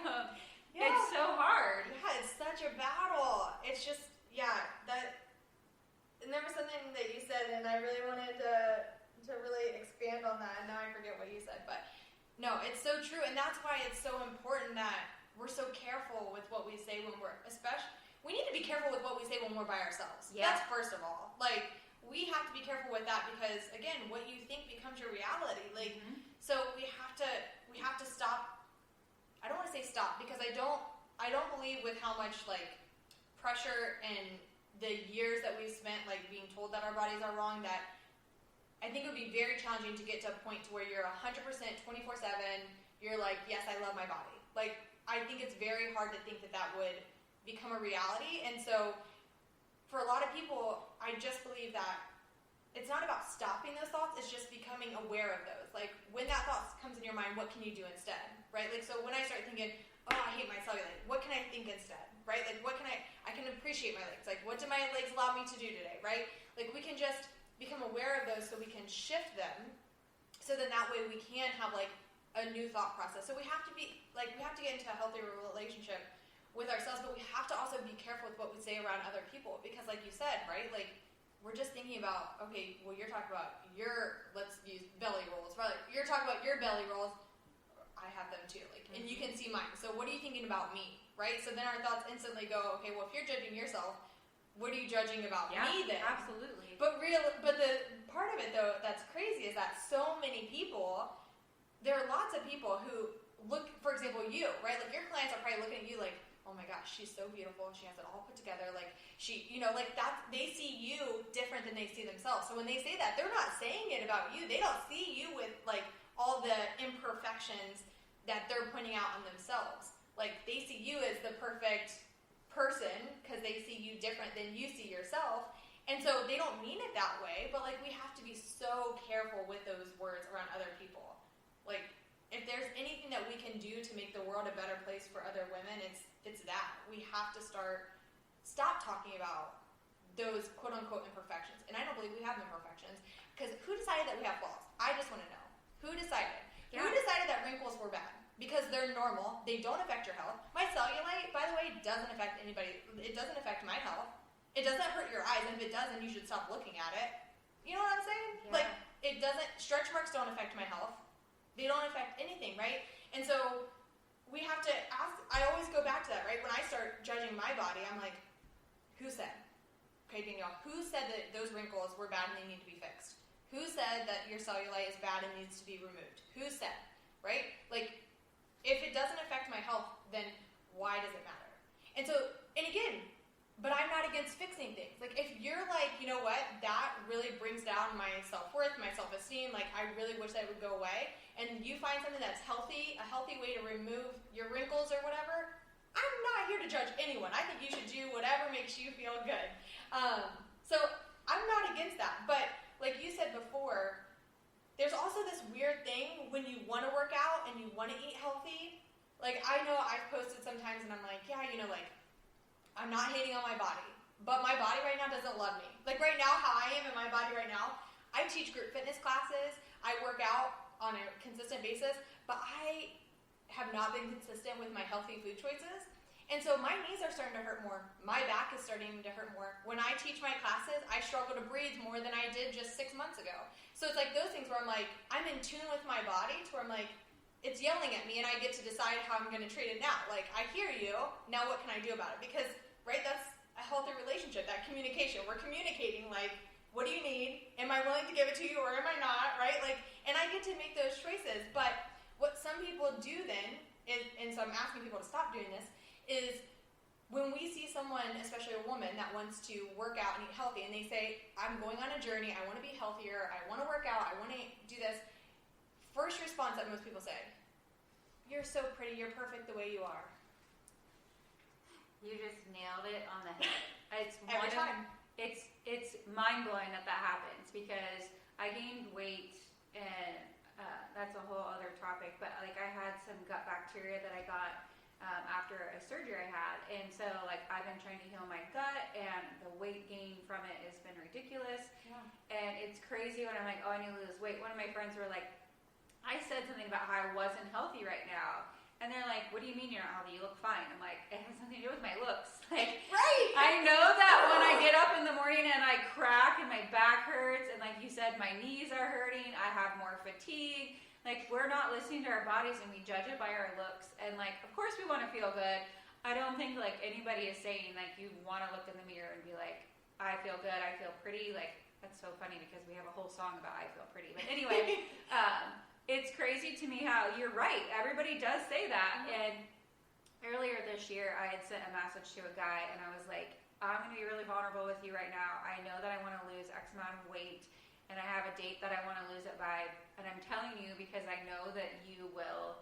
Yeah. It's so hard. Yeah, it's such a battle. It's just, and there was something that you said, and I really wanted to really expand on that, and now I forget what you said. But no, it's so true, and that's why it's so important that we're so careful with what we say when we need to be careful with what we say when we're by ourselves. Yeah. That's first of all. Like, we have to be careful with that because, again, what you think becomes your reality. Like, so we have to stop. I don't want to say stop because I don't believe with how much, like, pressure and the years that we've spent, like, being told that our bodies are wrong, that I think it would be very challenging to get to a point to where you're 100% 24/7, you're like, yes, I love my body. Like, I think it's very hard to think that would become a reality. And so for a lot of people, I just believe that it's not about stopping those thoughts, it's just becoming aware of those. Like, when that thought comes in your mind, what can you do instead, right? Like, so when I start thinking, oh, I hate my cellulite, what can I think instead, right? Like, what can I can appreciate my legs. Like, what do my legs allow me to do today, right? Like, we can just become aware of those so we can shift them, so then that way we can have, like, a new thought process. So we have to get into a healthier relationship with ourselves, but we have to also be careful with what we say around other people, because like you said, right, like, we're just thinking about, okay, well, you're talking about let's use belly rolls, right? Like, you're talking about your belly rolls, I have them too, like, and you can see mine, so what are you thinking about me, right? So then our thoughts instantly go, okay, well, if you're judging yourself, what are you judging about me then? Absolutely. But the part of it, though, that's crazy is that so many people, there are lots of people who look, for example, you, right? Like, your clients are probably looking at you like, oh my gosh, she's so beautiful and she has it all put together. Like, she, like that, they see you different than they see themselves. So when they say that, they're not saying it about you. They don't see you with, like, all the imperfections that they're pointing out on themselves. Like, they see you as the perfect person because they see you different than you see yourself. And so they don't mean it that way, but, like, we have to be so careful with those words around other people. Like, if there's anything that we can do to make the world a better place for other women, it's that. We have to stop talking about those quote-unquote imperfections. And I don't believe we have imperfections, because who decided that we have flaws? I just want to know. Who decided? Yeah. Who decided that wrinkles were bad? Because they're normal. They don't affect your health. My cellulite, by the way, doesn't affect anybody. It doesn't affect my health. It doesn't hurt your eyes, and if it does, then you should stop looking at it. You know what I'm saying? Yeah. Like, it doesn't, stretch marks don't affect my health. They don't affect anything, right? And so we have to ask, I always go back to that, right? When I start judging my body, I'm like, who said? Okay, Danielle, who said that those wrinkles were bad and they need to be fixed? Who said that your cellulite is bad and needs to be removed? Who said, right? Like, if it doesn't affect my health, then why does it matter? And so, and again, but I'm not against fixing things. Like, if you're like, you know what, that really brings down my self-worth, my self-esteem, like, I really wish that would go away, and you find something that's healthy, a healthy way to remove your wrinkles or whatever, I'm not here to judge anyone. I think you should do whatever makes you feel good. So I'm not against that. But like you said before, there's also this weird thing when you want to work out and you want to eat healthy. Like, I know I've posted sometimes and I'm like, yeah, like, I'm not hating on my body, but my body right now doesn't love me. Like, right now, how I am in my body right now, I teach group fitness classes, I work out on a consistent basis, but I have not been consistent with my healthy food choices. And so my knees are starting to hurt more. My back is starting to hurt more. When I teach my classes, I struggle to breathe more than I did just 6 months ago. So it's like those things where I'm like, I'm in tune with my body to where I'm like, it's yelling at me and I get to decide how I'm going to treat it now. Like, I hear you, now what can I do about it? Because, right, that's a healthy relationship, that communication. We're communicating like, what do you need? Am I willing to give it to you or am I not, right? Like, and I get to make those choices. But what some people do then, and so I'm asking people to stop doing this, is when we see someone, especially a woman, that wants to work out and eat healthy, and they say, I'm going on a journey, I want to be healthier, I want to work out, I want to do this, first response that most people say, you're so pretty, you're perfect the way you are. You just nailed it on the head. It's Every time. It's mind-blowing that happens, because I gained weight, and that's a whole other topic, but like I had some gut bacteria that I got after a surgery I had, and so like I've been trying to heal my gut, and the weight gain from it has been ridiculous. Yeah. And it's crazy when I'm like, oh, I need to lose weight. One of my friends were like, I said something about how I wasn't healthy right now, and they're like, what do you mean you're not healthy? You look fine. I'm like, it has nothing to do with my looks. Like, right. I know that when I get up in the morning and I crack and my back hurts, and like you said, my knees are hurting, I have more fatigue. Like, we're not listening to our bodies, and we judge it by our looks. And like, of course we want to feel good. I don't think like anybody is saying like you want to look in the mirror and be like, I feel good, I feel pretty. Like, that's so funny because we have a whole song about I feel pretty. But anyway, it's crazy to me how you're right. Everybody does say that. And earlier this year, I had sent a message to a guy, and I was like, I'm going to be really vulnerable with you right now. I know that I want to lose X amount of weight, and I have a date that I want to lose it by, and I'm telling you because I know that you will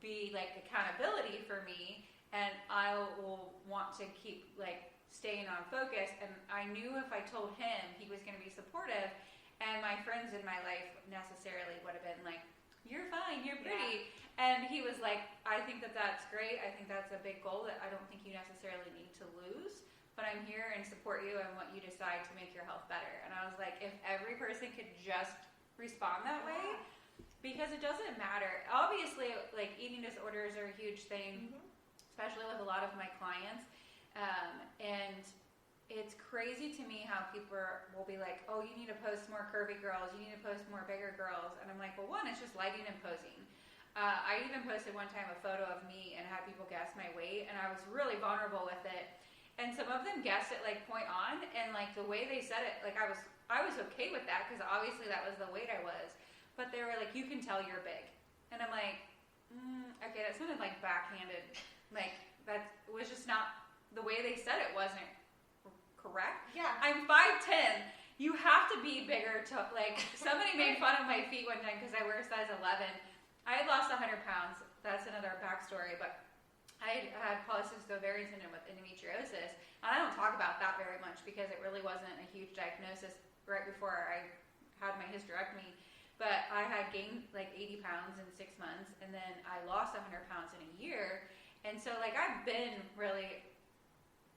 be like accountability for me, and I will want to keep like staying on focus. And I knew if I told him, he was going to be supportive, and my friends in my life necessarily would have been like, you're fine, you're pretty. Yeah. And he was like, I think that that's great. I think that's a big goal that I don't think you necessarily need to lose. But I'm here and support you and what you decide to make your health better. And I was like, if every person could just respond that way, because it doesn't matter. Obviously, like eating disorders are a huge thing, especially with a lot of my clients. And it's crazy to me how people will be like, oh, you need to post more curvy girls, you need to post more bigger girls. And I'm like, well, one, it's just lighting and posing. I even posted one time a photo of me and had people guess my weight, and I was really vulnerable with it. And some of them guessed it like point on, and like the way they said it, like I was okay with that because obviously that was the weight I was. But they were like, you can tell you're big. And I'm like, okay, that sounded like backhanded. Like that was just not, the way they said it wasn't correct. Yeah. I'm 5'10". You have to be bigger to, like, somebody made fun of my feet one time because I wear a size 11. I had lost 100 pounds. That's another backstory, but I had polycystic ovarian syndrome with endometriosis. And I don't talk about that very much because it really wasn't a huge diagnosis right before I had my hysterectomy. But I had gained like 80 pounds in 6 months, and then I lost 100 pounds in a year. And so like I've been really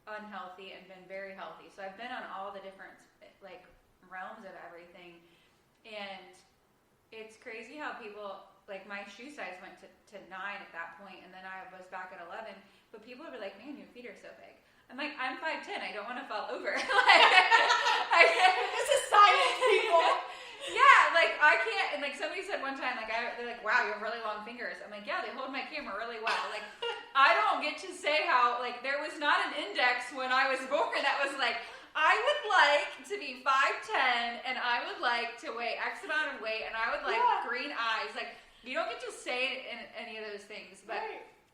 unhealthy and been very healthy. So I've been on all the different like realms of everything. And it's crazy how people, like my shoe size went to 9 at that point, and then I was back at 11. But people would be like, man, your feet are so big. I'm like, I'm 5'10". I don't want to fall over. This is science, people. Yeah, like I can't. And like somebody said one time, like they're like, wow, you have really long fingers. I'm like, yeah, they hold my camera really well. Like I don't get to say how, like there was not an index when I was born that was like, I would like to be 5'10", and I would like to weigh X amount of weight, and I would like green eyes. Like you don't get to say any of those things, but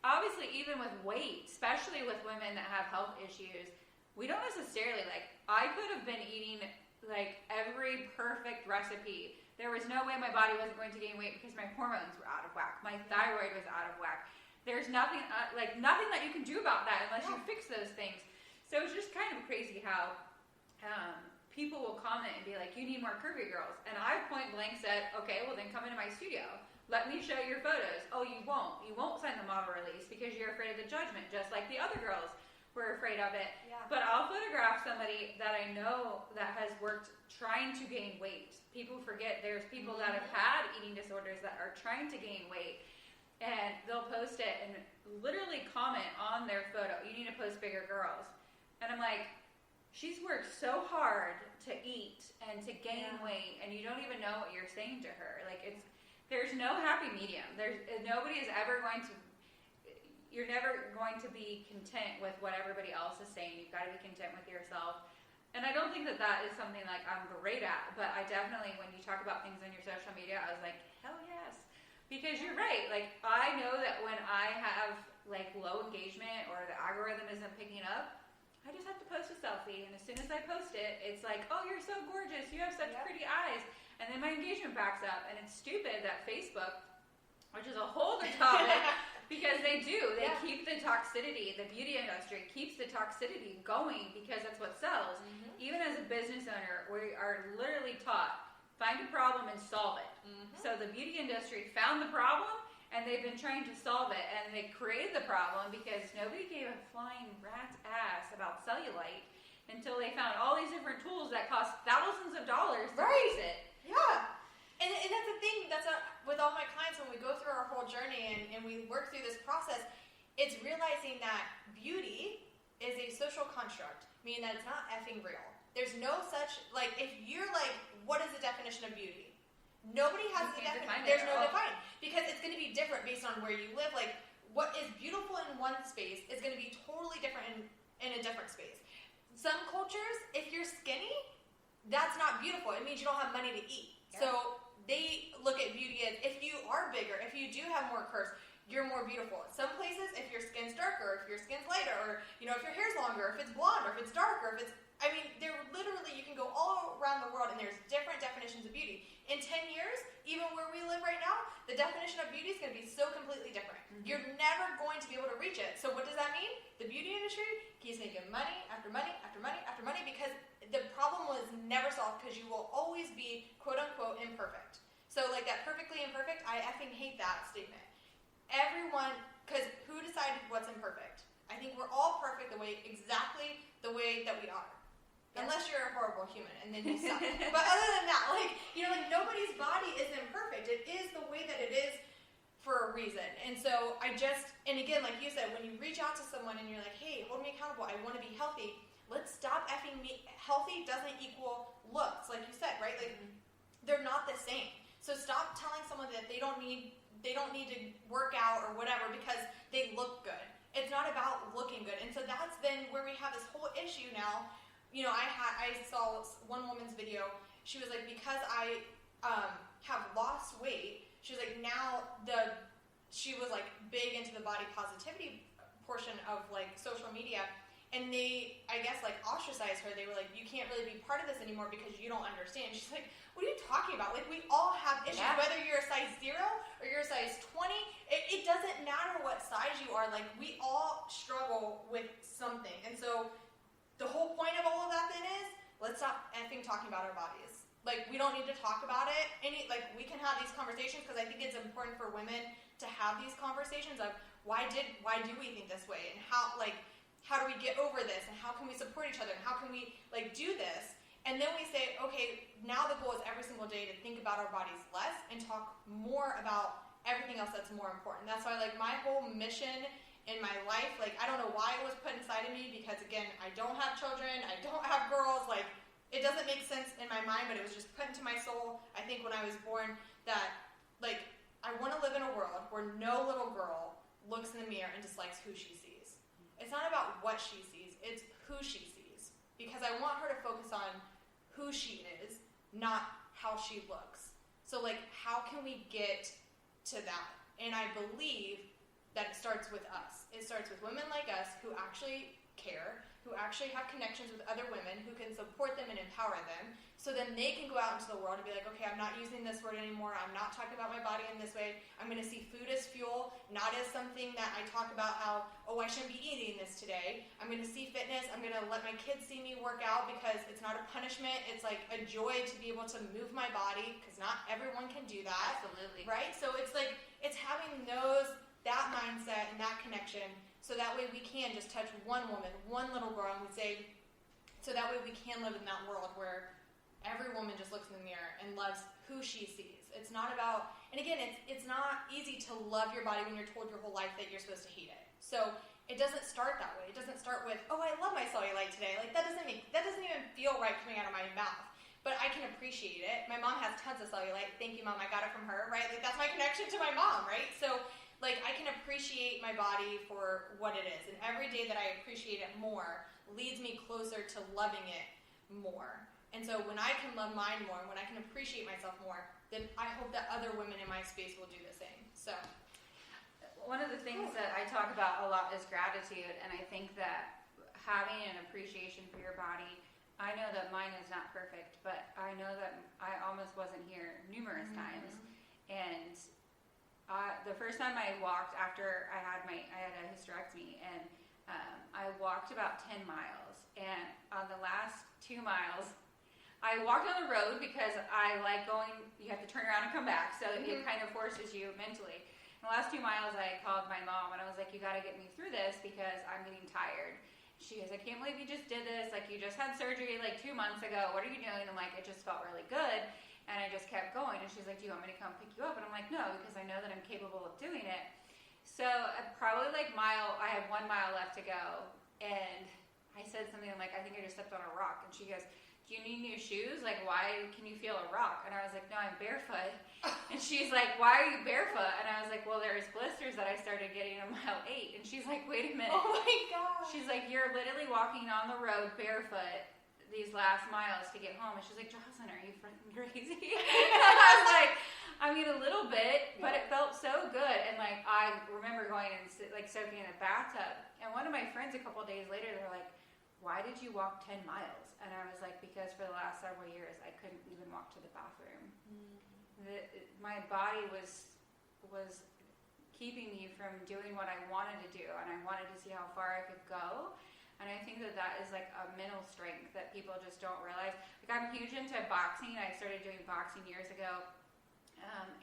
obviously even with weight, especially with women that have health issues, we don't necessarily like. I could have been eating like every perfect recipe. There was no way my body wasn't going to gain weight because my hormones were out of whack. My thyroid was out of whack. There's nothing nothing that you can do about that unless you fix those things. So it's just kind of crazy how people will comment and be like, you need more curvy girls. And I point blank said, okay, well then come into my studio. Let me show your photos. Oh, you won't. You won't sign the model release because you're afraid of the judgment, just like the other girls were afraid of it. Yeah. But I'll photograph somebody that I know that has worked trying to gain weight. People forget there's people that have had eating disorders that are trying to gain weight, and they'll post it and literally comment on their photo, you need to post bigger girls. And I'm like, she's worked so hard to eat and to gain weight, and you don't even know what you're saying to her. Like there's no happy medium. Nobody is ever going to. You're never going to be content with what everybody else is saying. You've got to be content with yourself. And I don't think that that is something like I'm great at, but I definitely, when you talk about things on your social media, I was like, hell yes. Because you're right. Like, I know that when I have like low engagement or the algorithm isn't picking up, I just have to post a selfie. And as soon as I post it, it's like, oh, you're so gorgeous. You have such pretty eyes. And then my engagement backs up. And it's stupid that Facebook, which is a whole other topic, because they keep the toxicity, the beauty industry keeps the toxicity going because that's what sells. Even as a business owner, we are literally taught, find a problem and solve it. So the beauty industry found the problem, and they've been trying to solve it, and they created the problem because nobody gave a flying rat's ass about cellulite until they found all these different tools that cost thousands of dollars to fix it. Yeah. And that's the thing, with all my clients, when we go through our whole journey and we work through this process, it's realizing that beauty is a social construct, meaning that it's not effing real. There's no such, like, if you're like, what is the definition of beauty? Nobody has the definition. There's no define. Because it's going to be different based on where you live. Like, what is beautiful in one space is going to be totally different in a different space. Some cultures, if you're skinny, that's not beautiful. It means you don't have money to eat. Yeah. So they look at beauty as, if you are bigger, if you do have more curves, you're more beautiful. Some places, if your skin's darker, if your skin's lighter, or, if your hair's longer, if it's blonde, or if it's darker, if it's, there literally, you can go all around the world and there's different definitions of beauty. In 10 years, even where we live right now, the definition of beauty is going to be so completely different. You're never going to be able to reach it. So what does that mean? The beauty industry keeps making money after money after money after money because the problem was never solved because you will always be, quote unquote, imperfect. So like that perfectly imperfect, I effing hate that statement. Everyone, because who decided what's imperfect? I think we're all perfect exactly the way that we are. Yes. Unless you're a horrible human, and then you suck. But other than that, nobody's body is imperfect. It is the way that it is for a reason. And so and again, like you said, when you reach out to someone and you're like, hey, hold me accountable, I want to be healthy, let's stop effing me. Healthy doesn't equal looks, like you said, right? Like, they're not the same. So stop telling someone that they don't need to work out or whatever because they look good. It's not about looking good. And so that's been where we have this whole issue now. I saw one woman's video. She was like, because I have lost weight, she was like, she was like big into the body positivity portion of like social media, and they, I guess, like ostracized her. They were like, you can't really be part of this anymore because you don't understand. She's like, what are you talking about? Like, we all have issues, whether you're a size 0 or you're a size 20, it doesn't matter what size you are. Like, we all struggle with something. And so the whole point of all of that then is, let's stop effing talking about our bodies. Like, we don't need to talk about it. We can have these conversations because I think it's important for women to have these conversations of why do we think this way, and how do we get over this, and how can we support each other, and how can we do this? And then we say, okay, now the goal is every single day to think about our bodies less and talk more about everything else that's more important. That's why my whole mission in my life, I don't know why it was put inside of me, because again, I don't have children, I don't have girls, it doesn't make sense in my mind, but it was just put into my soul, I think, when I was born, that I want to live in a world where no little girl looks in the mirror and dislikes who she sees. It's not about what she sees, it's who she sees. Because I want her to focus on who she is, not how she looks. So how can we get to that? And I believe that it starts with us. It starts with women like us who actually care, who actually have connections with other women, who can support them and empower them, so then they can go out into the world and be like, okay, I'm not using this word anymore, I'm not talking about my body in this way, I'm going to see food as fuel, not as something that I talk about how, I shouldn't be eating this today. I'm going to see fitness, I'm going to let my kids see me work out because it's not a punishment, it's a joy to be able to move my body, because not everyone can do that. Absolutely. Right? So it's having that mindset and that connection, so that way we can just touch one woman, one little girl, and we say, so that way we can live in that world where every woman just looks in the mirror and loves who she sees. It's not about, and again, it's not easy to love your body when you're told your whole life that you're supposed to hate it. So it doesn't start that way. It doesn't start with, I love my cellulite today. That doesn't even feel right coming out of my mouth. But I can appreciate it. My mom has tons of cellulite. Thank you, Mom. I got it from her, right? That's my connection to my mom, right? So I can appreciate my body for what it is. And every day that I appreciate it more leads me closer to loving it more. And so when I can love mine more, when I can appreciate myself more, then I hope that other women in my space will do the same. So one of the things that I talk about a lot is gratitude, and I think that having an appreciation for your body, I know that mine is not perfect, but I know that I almost wasn't here numerous times. And the first time I walked after I had a hysterectomy, and I walked about 10 miles, and on the last 2 miles, I walked on the road because I like going, you have to turn around and come back, so it kind of forces you mentally. In the last 2 miles, I called my mom, and I was like, you got to get me through this because I'm getting tired. She goes, I can't believe you just did this. Like, you just had surgery like 2 months ago. What are you doing? I'm like, it just felt really good. And I just kept going. And she's like, do you want me to come pick you up? And I'm like, no, because I know that I'm capable of doing it. So probably like I have 1 mile left to go. And I said something, I'm like, I think I just stepped on a rock. And she goes, do you need new shoes? Like, why can you feel a rock? And I was like, no, I'm barefoot. And she's like, why are you barefoot? And I was like, well, there's blisters that I started getting on mile 8. And she's like, wait a minute. Oh my gosh. She's like, you're literally walking on the road barefoot these last miles to get home. And she's like, Jocelyn, are you freaking crazy? And I was like, I mean, a little bit, but it felt so good. And like, I remember going and soaking in a bathtub. And one of my friends a couple of days later, they were like, why did you walk 10 miles? And I was like, because for the last several years, I couldn't even walk to the bathroom. My body was keeping me from doing what I wanted to do, and I wanted to see how far I could go. And I think that is like a mental strength that people just don't realize. Like, I'm huge into boxing. I started doing boxing years ago,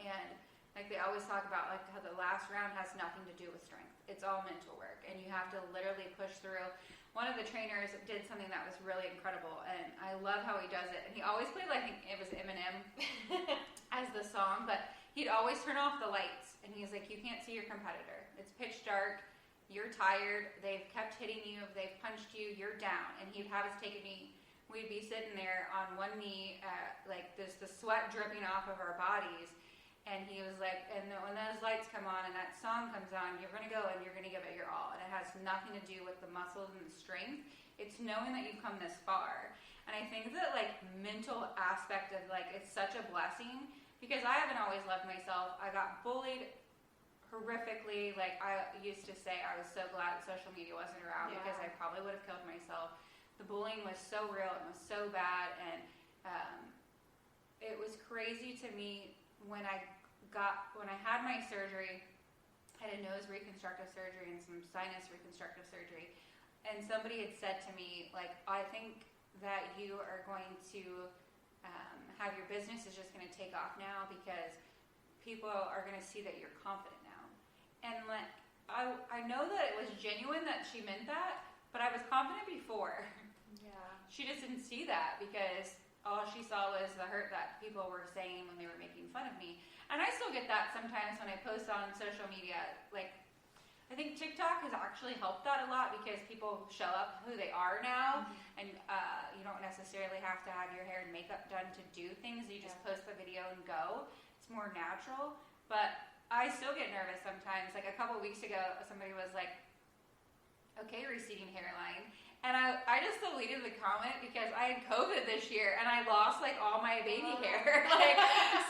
and like they always talk about like how the last round has nothing to do with strength. It's all mental work, and you have to literally push through. One of the trainers did something that was really incredible, and I love how he does it. And he always played, I think it was Eminem as the song, but he'd always turn off the lights. And he's like, you can't see your competitor. It's pitch dark. You're tired. They've kept hitting you. They've punched you. You're down. And he'd have us take a knee. We'd be sitting there on one knee, like this, the sweat dripping off of our bodies. And he was like, and when those lights come on and that song comes on, you're going to go and you're going to give it your all. And it has nothing to do with the muscles and the strength. It's knowing that you've come this far. And I think that like mental aspect of like, it's such a blessing because I haven't always loved myself. I got bullied horrifically. Like I used to say, I was so glad that social media wasn't around because I probably would have killed myself. The bullying was so real. It was so bad. And it was crazy to me when I had my surgery. I had a nose reconstructive surgery and some sinus reconstructive surgery, and somebody had said to me, like, I think that you are going to have your business is just going to take off now because people are going to see that you're confident now. And like, I know that it was genuine that she meant that, but I was confident before. Yeah. She just didn't see that because all she saw was the hurt that people were saying when they were making fun of me. And I still get that sometimes when I post on social media. Like, I think TikTok has actually helped that a lot because people show up who they are now, and you don't necessarily have to have your hair and makeup done to do things. You just post the video and go. It's more natural. But I still get nervous sometimes. Like a couple weeks ago, somebody was like, okay, receding hairline. And I just deleted the comment because I had COVID this year and I lost like all my baby hair. Like,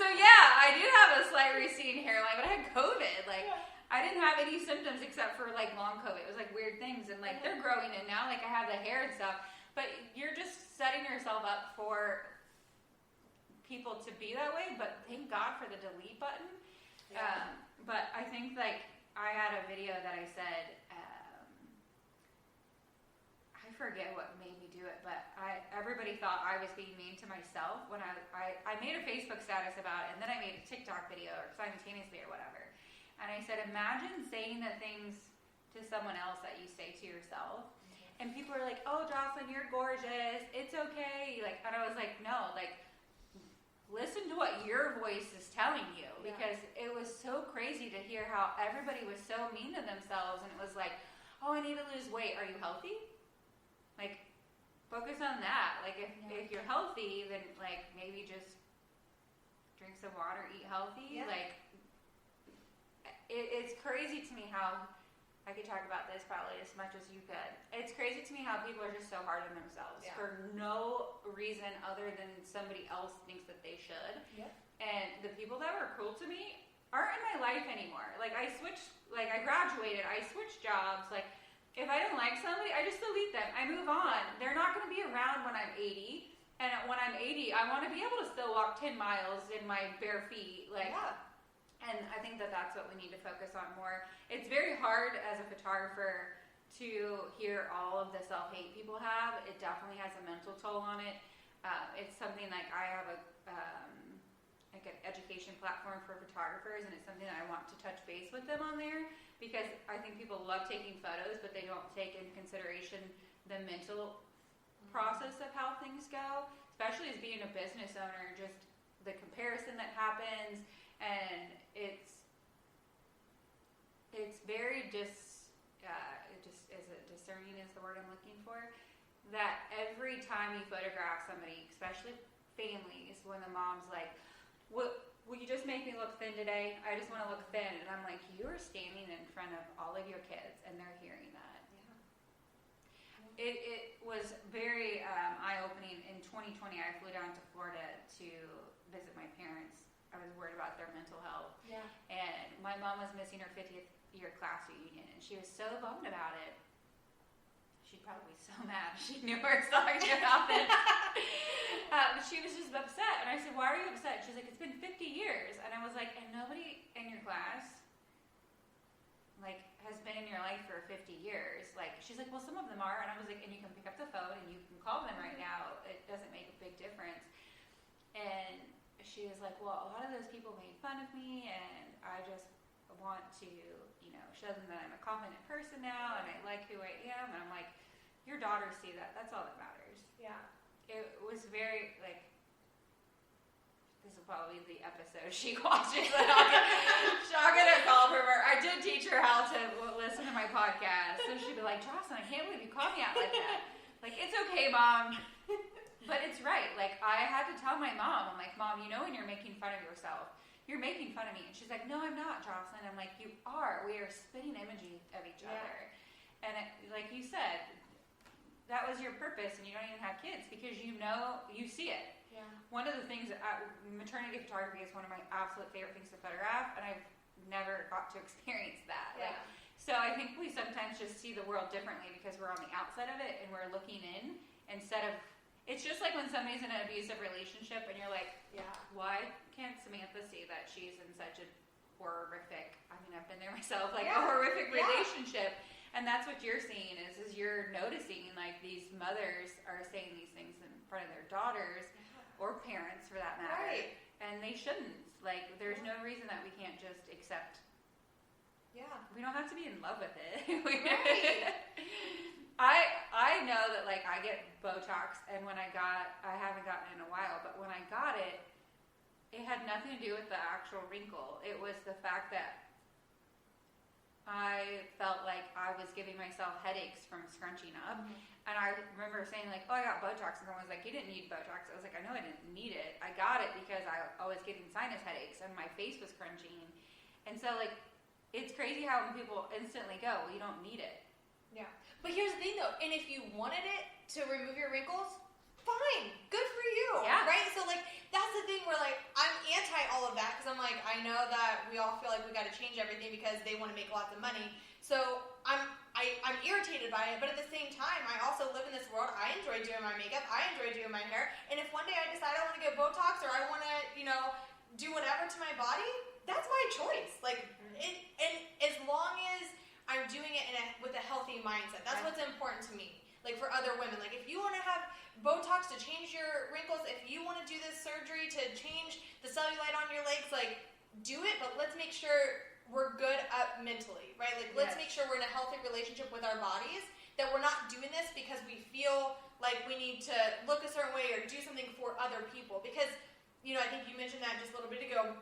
so yeah, I do have a slight receding hairline, but I had COVID. Like, I didn't have any symptoms except for like long COVID. It was like weird things, and like they're growing in now. Like I have the hair and stuff, but you're just setting yourself up for people to be that way. But thank God for the delete button. But I think like I had a video that I said. I forget what made me do it, but everybody thought I was being mean to myself when I made a Facebook status about it, and then I made a TikTok video or simultaneously or whatever. And I said, imagine saying the things to someone else that you say to yourself. And people are like, oh, Jocelyn, you're gorgeous. It's okay. Like, and I was like, no, like, listen to what your voice is telling you. Because it was so crazy to hear how everybody was so mean to themselves. And it was like, oh, I need to lose weight. Are you healthy? Like, focus on that. Like, if you're healthy, then, like, maybe just drink some water, eat healthy. Like, it's crazy to me how I could talk about this probably as much as you could. It's crazy to me how people are just so hard on themselves for no reason other than somebody else thinks that they should. Yep. And the people that were cruel to me aren't in my life anymore. Like, I graduated, I switched jobs. Like, if I don't like somebody, I just delete them. I move on. They're not going to be around when I'm 80. And when I'm 80, I want to be able to still walk 10 miles in my bare feet. Like, and I think that that's what we need to focus on more. It's very hard as a photographer to hear all of the self-hate people have. It definitely has a mental toll on it. It's something like I have like an education platform for photographers, and it's something that I want to touch base with them on there, because I think people love taking photos, but they don't take into consideration the mental process of how things go, especially as being a business owner, just the comparison that happens. And it's very discerning is the word I'm looking for, that every time you photograph somebody, especially families, when the mom's like, will you just make me look thin today? I just want to look thin. And I'm like, you're standing in front of all of your kids and they're hearing that. It was very eye-opening. In 2020, I flew down to Florida to visit my parents. I was worried about their mental health. Yeah. And my mom was missing her 50th year class reunion, and she was so bummed about it. She'd probably be so mad. She knew we were talking about it. She was just upset. And I said, why are you upset? She's like, it's been 50 years. And I was like, and nobody in your class like has been in your life for 50 years. Like, she's like, well, some of them are. And I was like, and you can pick up the phone and you can call them right now. It doesn't make a big difference. And she was like, well, a lot of those people made fun of me, and I just want to, show them that I'm a confident person now, and I like who I am. And I'm like, your daughters see that. That's all that matters. Yeah. It was very, like, this will probably be the episode she watches. I'll get a call from her. I did teach her how to listen to my podcast. So she'd be like, Jocelyn, I can't believe you called me out like that. Like, it's okay, Mom. But it's right. Like, I had to tell my mom, I'm like, Mom, when you're making fun of yourself, you're making fun of me. And she's like, no, I'm not, Jocelyn. I'm like, you are. We are spitting images of each other. And like you said, that was your purpose, and you don't even have kids because you see it. Yeah. One of the things, maternity photography is one of my absolute favorite things to photograph, and I've never got to experience that. Yeah. So I think we sometimes just see the world differently because we're on the outside of it and we're looking in instead of. It's just like when somebody's in an abusive relationship and you're like, why can't Samantha see that she's in such a horrific, I've been there myself, like a horrific relationship. And that's what you're seeing is you're noticing like these mothers are saying these things in front of their daughters or parents for that matter. Right. And they shouldn't. Like, there's no reason that we can't just accept. Yeah. We don't have to be in love with it. Right. I know that, like, I get Botox, and I haven't gotten it in a while, but when I got it, it had nothing to do with the actual wrinkle. It was the fact that I felt like I was giving myself headaches from scrunching up. Mm-hmm. And I remember saying, like, oh, I got Botox. And someone was like, you didn't need Botox. I was like, I know I didn't need it. I got it because I was getting sinus headaches, and my face was crunching. And so, like, it's crazy how when people instantly go, well, you don't need it. Yeah. But here's the thing, though. And if you wanted it to remove your wrinkles, fine. Good for you. Yeah. Right? So, like, that's the thing where, like, I'm anti all of that because I'm like, I know that we all feel like we got to change everything because they want to make lots of money. So, I'm irritated by it. But at the same time, I also live in this world. I enjoy doing my makeup. I enjoy doing my hair. And if one day I decide I want to get Botox or I want to, do whatever to my body, that's my choice. Like, and as long as I'm doing it with a healthy mindset. That's what's important to me. Like, for other women. Like, if you want to have Botox to change your wrinkles, if you want to do this surgery to change the cellulite on your legs, like, do it, but let's make sure we're good up mentally, right? Like, let's make sure we're in a healthy relationship with our bodies, that we're not doing this because we feel like we need to look a certain way or do something for other people. Because, I think you mentioned that just a little bit ago.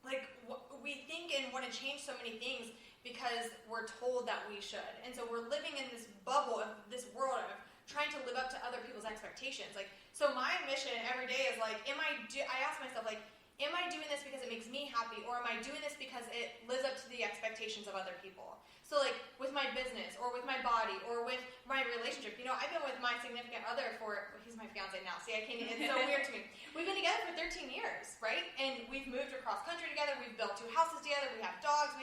Like, we think and want to change so many things because we're told that we should. And so we're living in this bubble of this world of trying to live up to other people's expectations. Like, so my mission every day is like, I ask myself, like, am I doing this because it makes me happy, or am I doing this because it lives up to the expectations of other people? So So like with my business or with my body or with my relationship, you know, I've been with my significant other he's my fiance now. See, it's so weird to me. We've been together for 13 years, right? And we've moved across country together. We've built 2 houses together. We have dogs.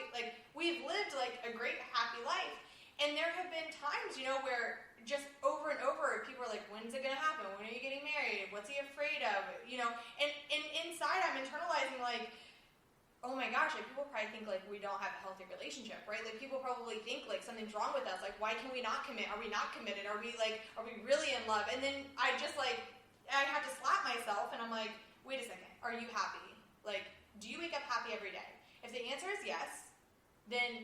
We've lived like a great, happy life. And there have been times, you know, where just over and over, people are like, when's it going to happen? When are you getting married? What's he afraid of? You know, and inside I'm internalizing like, oh my gosh, like people probably think like we don't have a healthy relationship, right? Like people probably think like something's wrong with us. Like, why can we not commit? Are we not committed? Are we really in love? And then I just like, I have to slap myself and I'm like, wait a second, are you happy? Like, do you wake up happy every day? If the answer is yes, then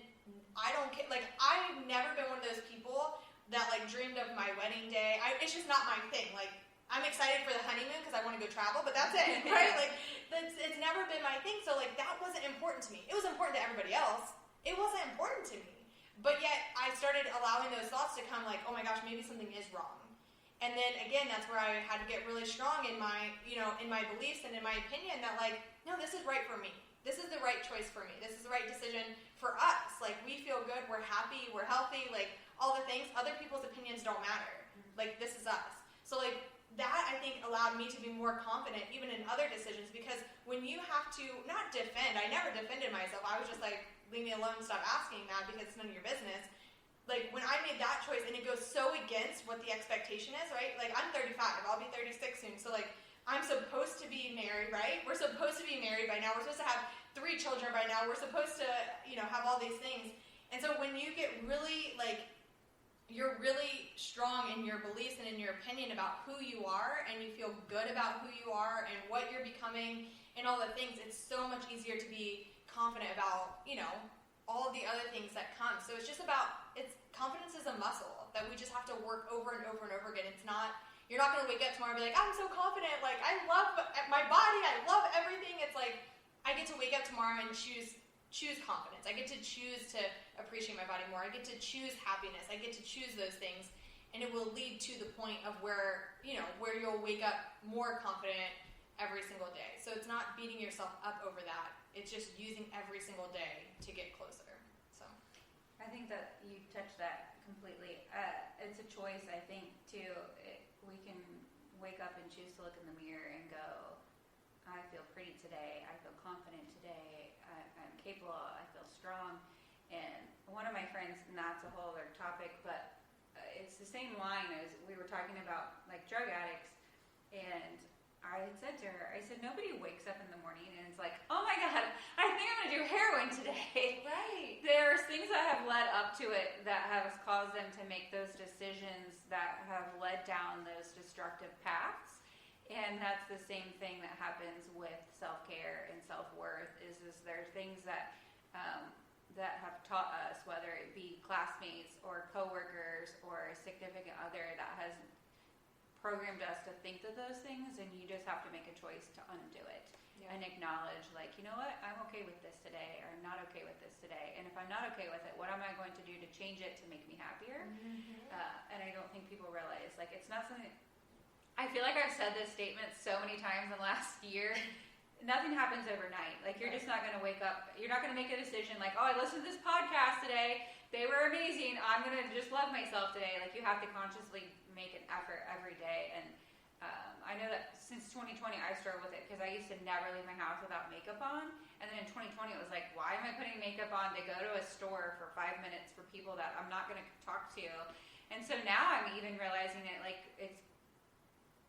I don't care. Like, I've never been one of those people that like dreamed of my wedding day. It's just not my thing. Like, I'm excited for the honeymoon because I want to go travel, but that's it, right? Like, it's never been my thing. So like, that wasn't important to me. It was important to everybody else. It wasn't important to me. But yet, I started allowing those thoughts to come like, oh my gosh, maybe something is wrong. And then again, that's where I had to get really strong in my, you know, in my beliefs and in my opinion that like, no, this is right for me. This is the right choice for me. This is the right decision for us. Like, we feel good, we're happy, we're healthy, like all the things. Other people's opinions don't matter. Like, this is us. So like, that I think allowed me to be more confident even in other decisions, because when you have to not defend, I never defended myself. I was just like, leave me alone, stop asking that because it's none of your business. Like, when I made that choice and it goes so against what the expectation is, right? Like, I'm 35, I'll be 36 soon. So like, I'm supposed to be married, right? We're supposed to be married by now. We're supposed to have 3 children by now. We're supposed to, you know, have all these things. And so when you get really like, you're really strong in your beliefs and in your opinion about who you are, and you feel good about who you are and what you're becoming and all the things, it's so much easier to be confident about, you know, all the other things that come. So it's just about, confidence is a muscle that we just have to work over and over and over again. It's not, you're not going to wake up tomorrow and be like, I'm so confident, like I love my body, I love everything. It's like, I get to wake up tomorrow and choose confidence. I get to choose to appreciate my body more. I get to choose happiness. I get to choose those things, and it will lead to the point of where, you know, where you'll wake up more confident every single day. So it's not beating yourself up over that. It's just using every single day to get closer. So I think that you touched that completely. It's a choice, I think, too. We can wake up and choose to look in the mirror and go, I feel pretty today. I feel confident today. I'm capable. I feel strong. And one of my friends, and that's a whole other topic, but it's the same line as we were talking about, like drug addicts. And I had said to her, I said, nobody wakes up in the morning and it's like, oh my God, I think I'm going to do heroin today. right. There's things that have led up to it that has caused them to make those decisions that have led down those destructive paths. And that's the same thing that happens with self-care and self-worth is there are things that that have taught us, whether it be classmates or coworkers or a significant other that has programmed us to think of those things, and you just have to make a choice to undo it and acknowledge, like, you know what, I'm okay with this today, or I'm not okay with this today. And if I'm not okay with it, what am I going to do to change it to make me happier? Mm-hmm. And I don't think people realize, like, it's not something... I feel like I've said this statement so many times in the last year. Nothing happens overnight. Like, you're just not going to wake up. You're not going to make a decision like, oh, I listened to this podcast today. They were amazing. I'm going to just love myself today. Like, you have to consciously make an effort every day. And I know that since 2020, I struggled with it because I used to never leave my house without makeup on. And then in 2020, it was like, why am I putting makeup on to go to a store for 5 minutes for people that I'm not going to talk to? And so now I'm even realizing it, like, it's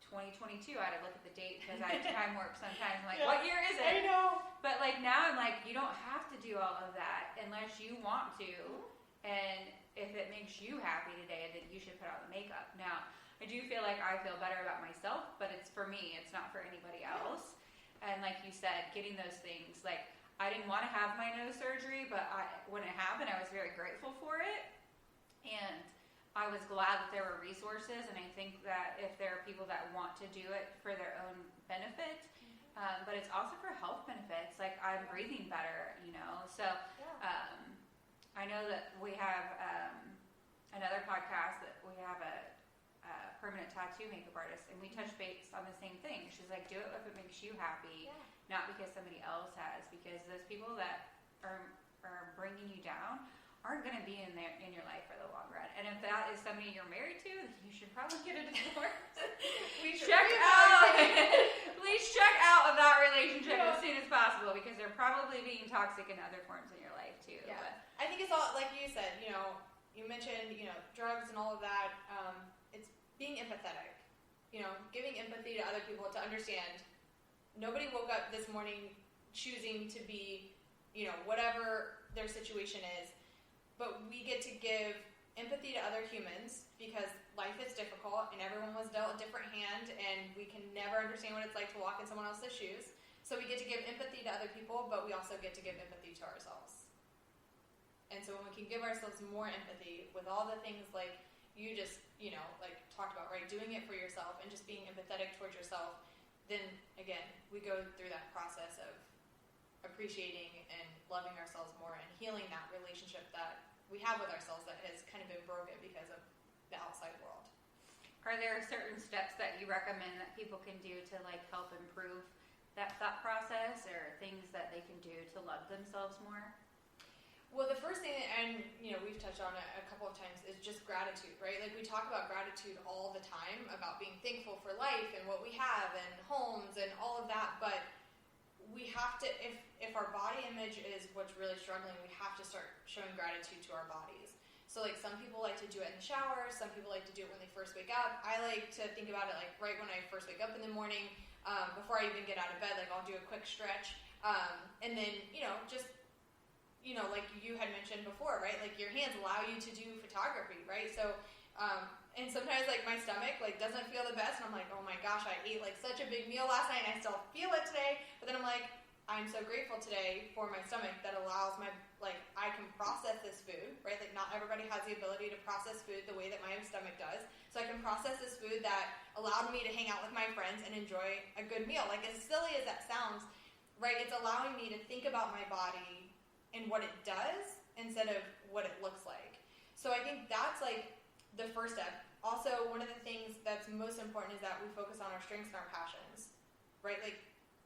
2022. I had to look at the date because I have time work sometimes. I'm like, what year is it? I know. But like now I'm like, you don't have to do all of that unless you want to. And if it makes you happy today, then you should put on the makeup. Now, I do feel like I feel better about myself, but it's for me. It's not for anybody else. And like you said, getting those things, like I didn't want to have my nose surgery, but when it happened, I was very grateful for it. And I was glad that there were resources, and I think that if there are people that want to do it for their own benefit, but it's also for health benefits. Like, I'm breathing better, you know. So I know that we have another podcast that we have a permanent tattoo makeup artist, and we touch base on the same thing. She's like, do it if it makes you happy, not because somebody else has, because those people that are bringing you down aren't going to be in your life for the long run. And if that is somebody you're married to, you should probably get a divorce. Please check out of that relationship as soon as possible, because they're probably being toxic in other forms in your life too. Yeah. But I think it's all, like you said, you mentioned, drugs and all of that. It's being empathetic, giving empathy to other people to understand. Nobody woke up this morning choosing to be, whatever their situation is, but we get to give empathy to other humans because life is difficult and everyone was dealt a different hand and we can never understand what it's like to walk in someone else's shoes. So we get to give empathy to other people, but we also get to give empathy to ourselves. And so when we can give ourselves more empathy with all the things like you just, talked about, right? Doing it for yourself and just being empathetic towards yourself, then again, we go through that process of appreciating and loving ourselves more and healing that relationship that we have with ourselves that has kind of been broken because of the outside world. are there certain steps that you recommend that people can do to help improve that thought process, or things that they can do to love themselves more? Well, the first thing, and we've touched on it a couple of times, is just gratitude, right? We talk about gratitude all the time, about being thankful for life and what we have and homes and all of that, but we have to, if our body image is what's really struggling, we have to start showing gratitude to our bodies. So some people like to do it in the shower, some people like to do it when they first wake up. I like to think about it right when I first wake up in the morning, before I even get out of bed, I'll do a quick stretch, and then, just like you had mentioned before, right? Your hands allow you to do photography, right? So, and sometimes my stomach doesn't feel the best, and I'm like, oh my gosh, I ate such a big meal last night, and I still feel it today. But then I'm like, I'm so grateful today for my stomach that allows my I can process this food, right? Not everybody has the ability to process food the way that my stomach does. So I can process this food that allowed me to hang out with my friends and enjoy a good meal. As silly as that sounds, right? It's allowing me to think about my body and what it does instead of what it looks like. So I think that's the first step. Also, one of the things that's most important is that we focus on our strengths and our passions, right?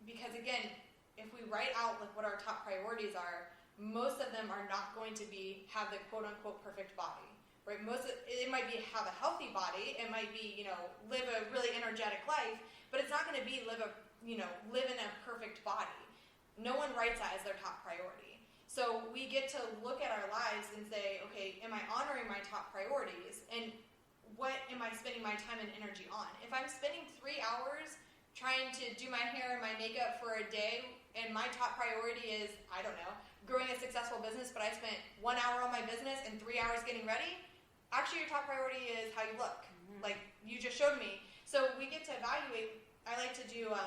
Because again, if we write out what our top priorities are, most of them are not going to have the quote unquote perfect body, right? It might be have a healthy body, it might be, live a really energetic life, but it's not going to be live in a perfect body. No one writes that as their top priority. So we get to look at our lives and say, okay, am I honoring my top priorities? And what am I spending my time and energy on? If I'm spending 3 hours trying to do my hair and my makeup for a day, and my top priority is, I don't know, growing a successful business, but I spent 1 hour on my business and 3 hours getting ready, actually your top priority is how you look. Mm-hmm. You just showed me. So we get to evaluate. I like to do a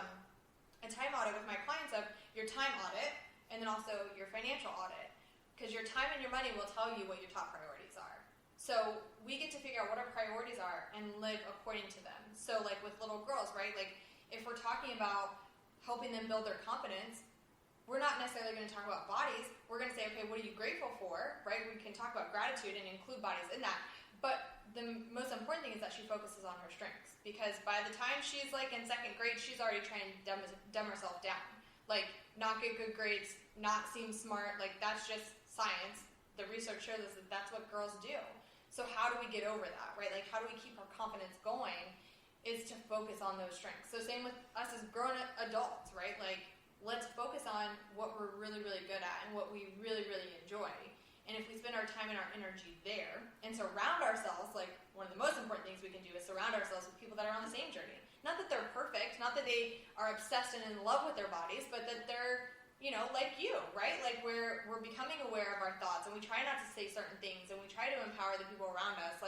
time audit with my clients of your time audit, and then also your financial audit, because your time and your money will tell you what your top priorities are. So we get to figure out what our priorities are and live according to them. So with little girls, right? If we're talking about helping them build their confidence, we're not necessarily going to talk about bodies. We're going to say, okay, what are you grateful for, right? We can talk about gratitude and include bodies in that. But the most important thing is that she focuses on her strengths, because by the time she's in second grade, she's already trying to dumb herself down. Not get good grades, not seem smart, that's just science. The research shows us that that's what girls do. So how do we get over that, right? How do we keep our confidence going is to focus on those strengths. So same with us as grown adults, right? Let's focus on what we're really, really good at and what we really, really enjoy. And if we spend our time and our energy there and surround ourselves, one of the most important things we can do is surround ourselves with people that are on the same journey. Not that they're perfect, not that they are obsessed and in love with their bodies, but that they're, like you, right? We're becoming aware of our thoughts, and we try not to say certain things, and we try to empower the people around us.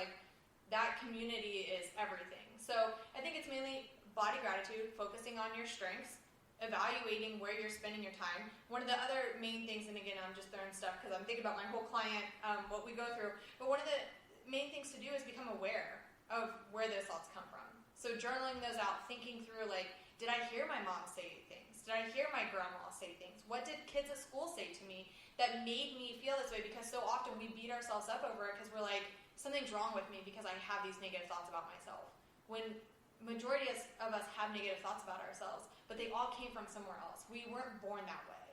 That community is everything. So I think it's mainly body gratitude, focusing on your strengths, evaluating where you're spending your time. One of the other main things, and again, I'm just throwing stuff because I'm thinking about my whole client, what we go through, but one of the main things to do is become aware of where those thoughts come from. So journaling those out, thinking through, did I hear my mom say things? Did I hear my grandma say things? What did kids at school say to me that made me feel this way? Because so often we beat ourselves up over it because we're something's wrong with me because I have these negative thoughts about myself. When majority of us have negative thoughts about ourselves, but they all came from somewhere else. We weren't born that way,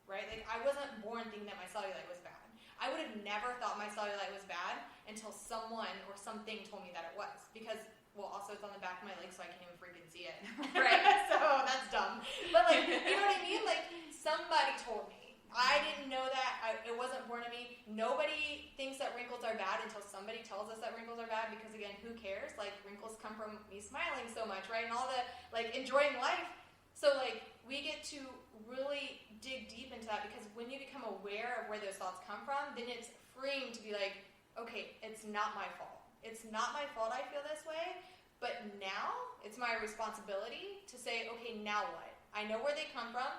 right? I wasn't born thinking that my cellulite was bad. I would have never thought my cellulite was bad until someone or something told me that it was. Because, well, also it's on the back of my leg, so I can't even freaking see it. Right. So that's dumb. But, like, you know what I mean? Like, somebody told me. I didn't know that. It wasn't born to me. Nobody thinks that wrinkles are bad until somebody tells us that wrinkles are bad, because, again, who cares? Like, wrinkles come from me smiling so much, right? And all the, like, enjoying life. So, like, we get to really dig deep into that, because when you become aware of where those thoughts come from, then it's freeing to be like, okay, it's not my fault. It's not my fault I feel this way, but now it's my responsibility to say, okay, now what? I know where they come from.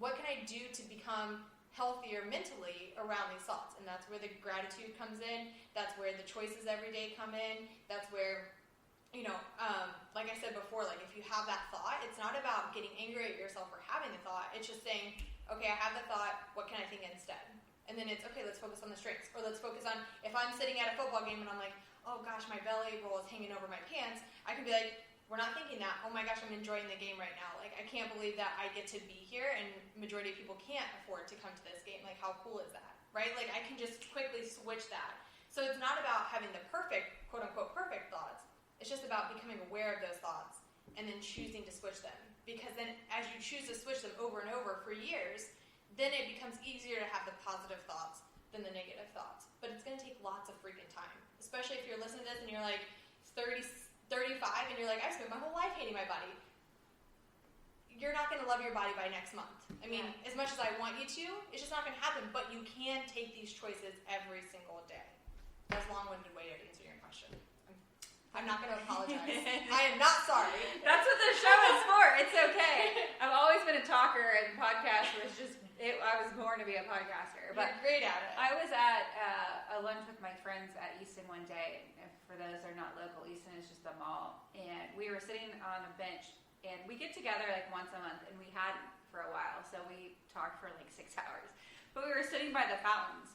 What can I do to become healthier mentally around these thoughts? And that's where the gratitude comes in. That's where the choices every day come in. That's where, you know, like I said before, like if you have that thought, it's not about getting angry at yourself for having the thought. It's just saying, okay, I have the thought, what can I think instead? And then it's, okay, let's focus on the strengths. Or let's focus on, if I'm sitting at a football game and I'm like, oh gosh, my belly roll is hanging over my pants, I can be like, we're not thinking that. Oh my gosh, I'm enjoying the game right now. Like, I can't believe that I get to be here, and majority of people can't afford to come to this game. Like, how cool is that, right? Like, I can just quickly switch that. So it's not about having the perfect, quote unquote, perfect thoughts. It's just about becoming aware of those thoughts and then choosing to switch them. Because then as you choose to switch them over and over for years, then it becomes easier to have the positive thoughts than the negative thoughts. But it's going to take lots of freaking time. Especially if you're listening to this and you're like 35 and you're like, I spent my whole life hating my body. You're not going to love your body by next month. I mean, as much as I want you to, it's just not going to happen. But you can take these choices every single day. That's a long-winded way to answer your question. I'm not going to apologize. I am not sorry. That's what the show is for. It's okay. I've always been a talker, and podcast was just, I was born to be a podcaster. But you're great at it. I was at a lunch with my friends at Easton one day. And for those that are not local, Easton is just a mall. And we were sitting on a bench, and we get together like once a month, and we hadn't for a while. So we talked for like 6 hours. But we were sitting by the fountains,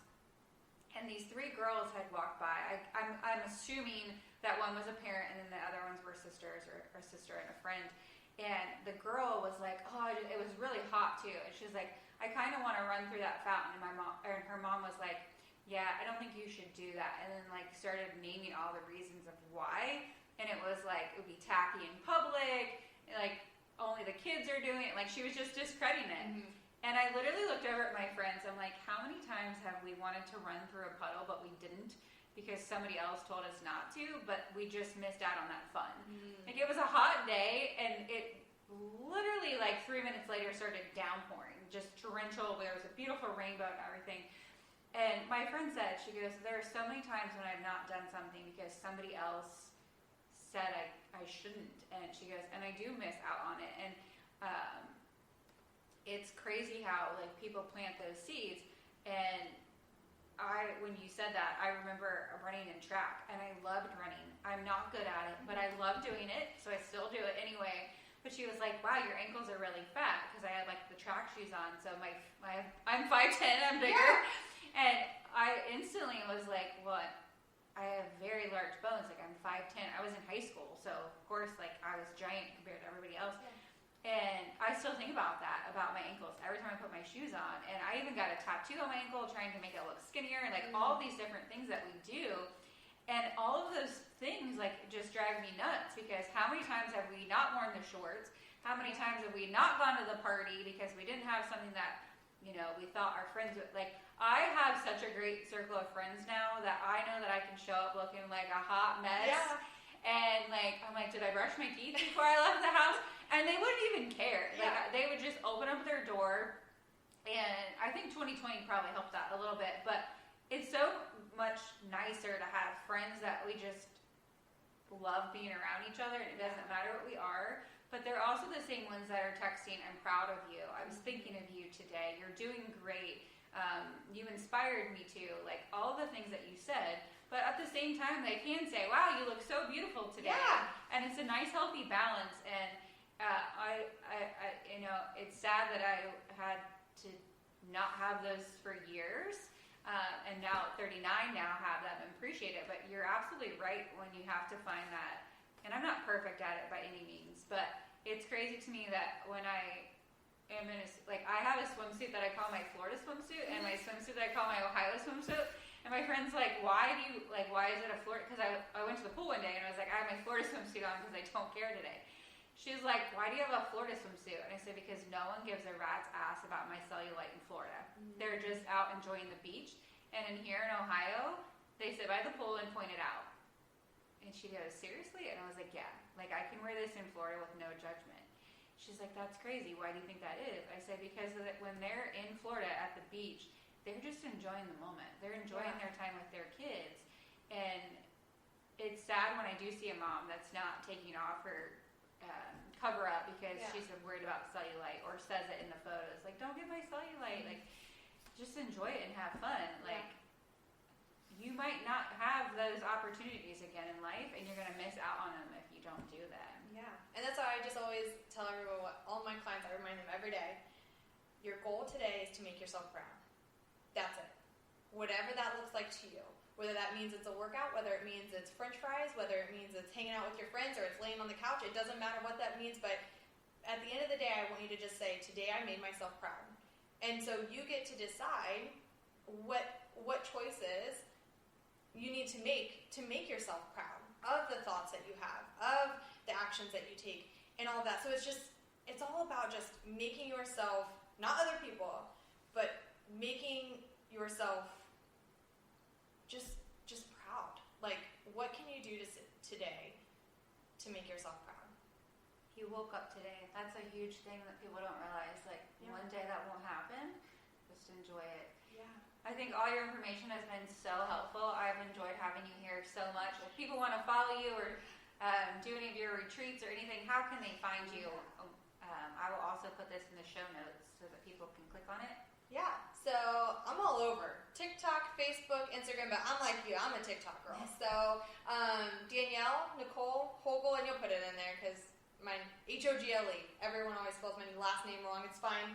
and these 3 girls had walked by. I'm assuming that one was a parent, and then the other ones were sisters, or a sister and a friend. And the girl was like, oh, it was really hot too. And she was like, I kind of want to run through that fountain. And her mom was like, yeah, I don't think you should do that. And then like started naming all the reasons of why. And it was like, it would be tacky in public, like only the kids are doing it. Like she was just discrediting it. Mm-hmm. And I literally looked over at my friends. I'm like, how many times have we wanted to run through a puddle, but we didn't because somebody else told us not to, but we just missed out on that fun. Mm. Like it was a hot day, and it literally like 3 minutes later started downpouring, just torrential. There was a beautiful rainbow and everything. And my friend said, she goes, there are so many times when I've not done something because somebody else said I shouldn't. And she goes, and I do miss out on it. And it's crazy how like people plant those seeds. And when you said that, I remember running in track, and I loved running. I'm not good at it, but I love doing it, so I still do it anyway. But she was like, wow, your ankles are really fat, because I had like the track shoes on, so I'm 5'10", I'm bigger. Yeah. And I instantly was like, what? I have very large bones, like I'm 5'10". I was in high school, so of course like I was giant compared to everybody else. Yeah. And I still think about that, about my ankles, every time I put my shoes on. And I even got a tattoo on my ankle trying to make it look skinnier, and like all these different things that we do. And all of those things like just drive me nuts, because how many times have we not worn the shorts? How many times have we not gone to the party because we didn't have something that, you know, we thought our friends would like. I have such a great circle of friends now that I know that I can show up looking like a hot mess. Yeah. And like, I'm like, did I brush my teeth before I left the house? And they wouldn't even care. Like, yeah. They would just open up their door. And I think 2020 probably helped that a little bit. But it's so much nicer to have friends that we just love being around each other. And it doesn't matter what we are. But they're also the same ones that are texting, I'm proud of you. I was thinking of you today. You're doing great. You inspired me to. Like, all the things that you said. But at the same time, they can say, wow, you look so beautiful today. Yeah. And it's a nice, healthy balance. And I you know, it's sad that I had to not have those for years. And now at 39 now have them and appreciate it. But you're absolutely right when you have to find that. And I'm not perfect at it by any means. But it's crazy to me that when I am in I have a swimsuit that I call my Florida swimsuit and my swimsuit that I call my Ohio swimsuit. And my friend's like, why is it a Florida? Because I went to the pool one day and I was like, I have my Florida swimsuit on because I don't care today. She's like, why do you have a Florida swimsuit? And I said, because no one gives a rat's ass about my cellulite in Florida. They're just out enjoying the beach. And in here in Ohio, they sit by the pool and point it out. And she goes, seriously? And I was like, yeah. Like, I can wear this in Florida with no judgment. She's like, that's crazy. Why do you think that is? I said, because when they're in Florida at the beach, they're just enjoying the moment. They're enjoying their time with their kids. And it's sad when I do see a mom that's not taking off her cover up because she's worried about cellulite or says it in the photos. Like, don't get my cellulite. Like, just enjoy it and have fun. Like, you might not have those opportunities again in life, and you're going to miss out on them if you don't do them. Yeah. And that's why I just always tell everyone, all my clients, I remind them every day, your goal today is to make yourself proud. That's it. Whatever that looks like to you. Whether that means it's a workout, whether it means it's french fries, whether it means it's hanging out with your friends or it's laying on the couch, it doesn't matter what that means, but at the end of the day, I want you to just say, today I made myself proud. And so you get to decide what choices you need to make yourself proud of the thoughts that you have, of the actions that you take, and all of that. So it's all about just making yourself, not other people, but making yourself just proud. Like, what can you do today to make yourself proud? You woke up today. That's a huge thing that people don't realize. Like, one day that won't happen. Just enjoy it. Yeah. I think all your information has been so helpful. I've enjoyed having you here so much. If people want to follow you or do any of your retreats or anything, how can they find you? I will also put this in the show notes so that people can click on it. Yeah, so I'm all over TikTok, Facebook, Instagram, but I'm like you, I'm a TikTok girl. So Danielle Nicole Hogle, and you'll put it in there because mine, Hogle. Everyone always spells my last name wrong, it's fine.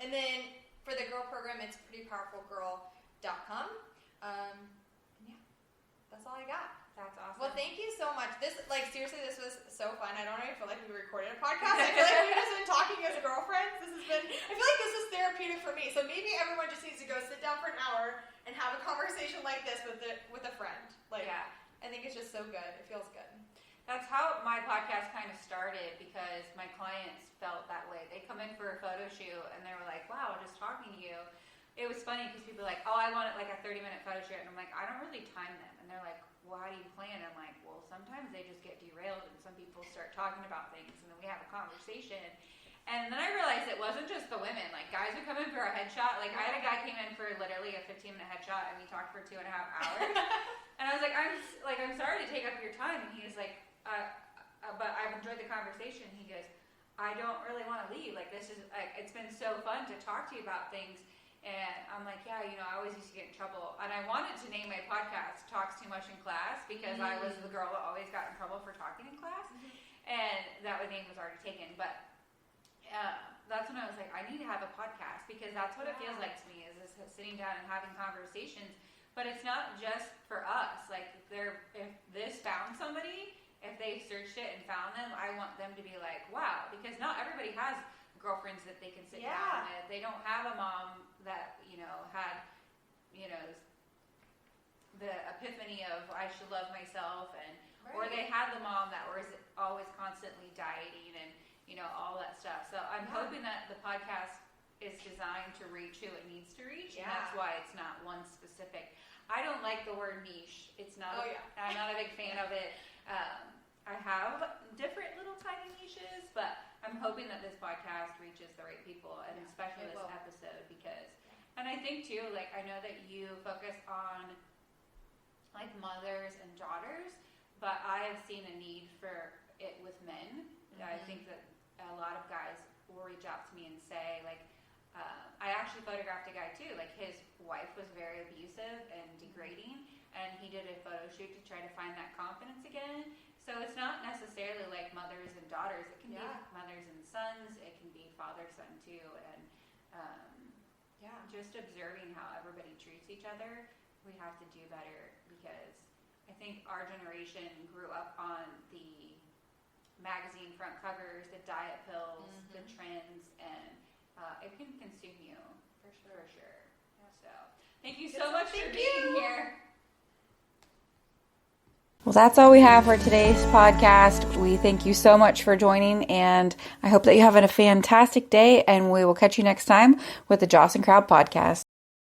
And then for the girl program, it's prettypowerfulgirl.com. Yeah, that's all I got. That's awesome. Well, thank you so much. Seriously, this was so fun. I don't even feel like we recorded a podcast. I feel like we've just been talking as girlfriends. I feel like this is therapeutic for me. So maybe everyone just needs to go sit down for an hour and have a conversation like this with a friend. I think it's just so good. It feels good. That's how my podcast kind of started because my clients felt that way. They come in for a photo shoot and they were like, wow, just talking to you. It was funny because people were like, oh, I want like a 30-minute photo shoot. And I'm like, I don't really time them. And they're like, well, how do you plan? I'm like, well, sometimes they just get derailed and some people start talking about things and then we have a conversation. And then I realized it wasn't just the women. Like, guys would come in for a headshot. Like, I had a guy came in for literally a 15-minute headshot and we talked for 2.5 hours. And I was like, I'm sorry to take up your time. And he was like, but I've enjoyed the conversation. He goes, I don't really want to leave. Like, this is, like, it's been so fun to talk to you about things. And I'm like, yeah, I always used to get in trouble. And I wanted to name my podcast Talks Too Much in Class because I was the girl that always got in trouble for talking in class. And that name was already taken. But that's when I was like, I need to have a podcast because that's what it feels like to me is sitting down and having conversations. But it's not just for us. Like, if this found somebody, if they searched it and found them, I want them to be like, wow. Because not everybody has girlfriends that they can sit down with. They don't have a mom that, had, the epiphany of I should love myself or they had the mom that was always constantly dieting and, all that stuff. So I'm hoping that the podcast is designed to reach who it needs to reach. And that's why it's not one specific. I don't like the word niche. It's not, I'm not a big fan of it. I have different little tiny niches, but I'm hoping that this podcast reaches the right people, and especially this episode because, and I think too, like I know that you focus on like mothers and daughters, but I have seen a need for it with men. I think that a lot of guys will reach out to me and say like, I actually photographed a guy too, like his wife was very abusive and degrading, and he did a photo shoot to try to find that confidence again. So it's not necessarily like mothers and daughters. It can be mothers and sons. It can be father-son too. And just observing how everybody treats each other, we have to do better because I think our generation grew up on the magazine front covers, the diet pills, the trends, and it can consume you for sure. So thank you so much for being here. Well, that's all we have for today's podcast. We thank you so much for joining, and I hope that you have a fantastic day, and we will catch you next time with the Joss and Crowd podcast.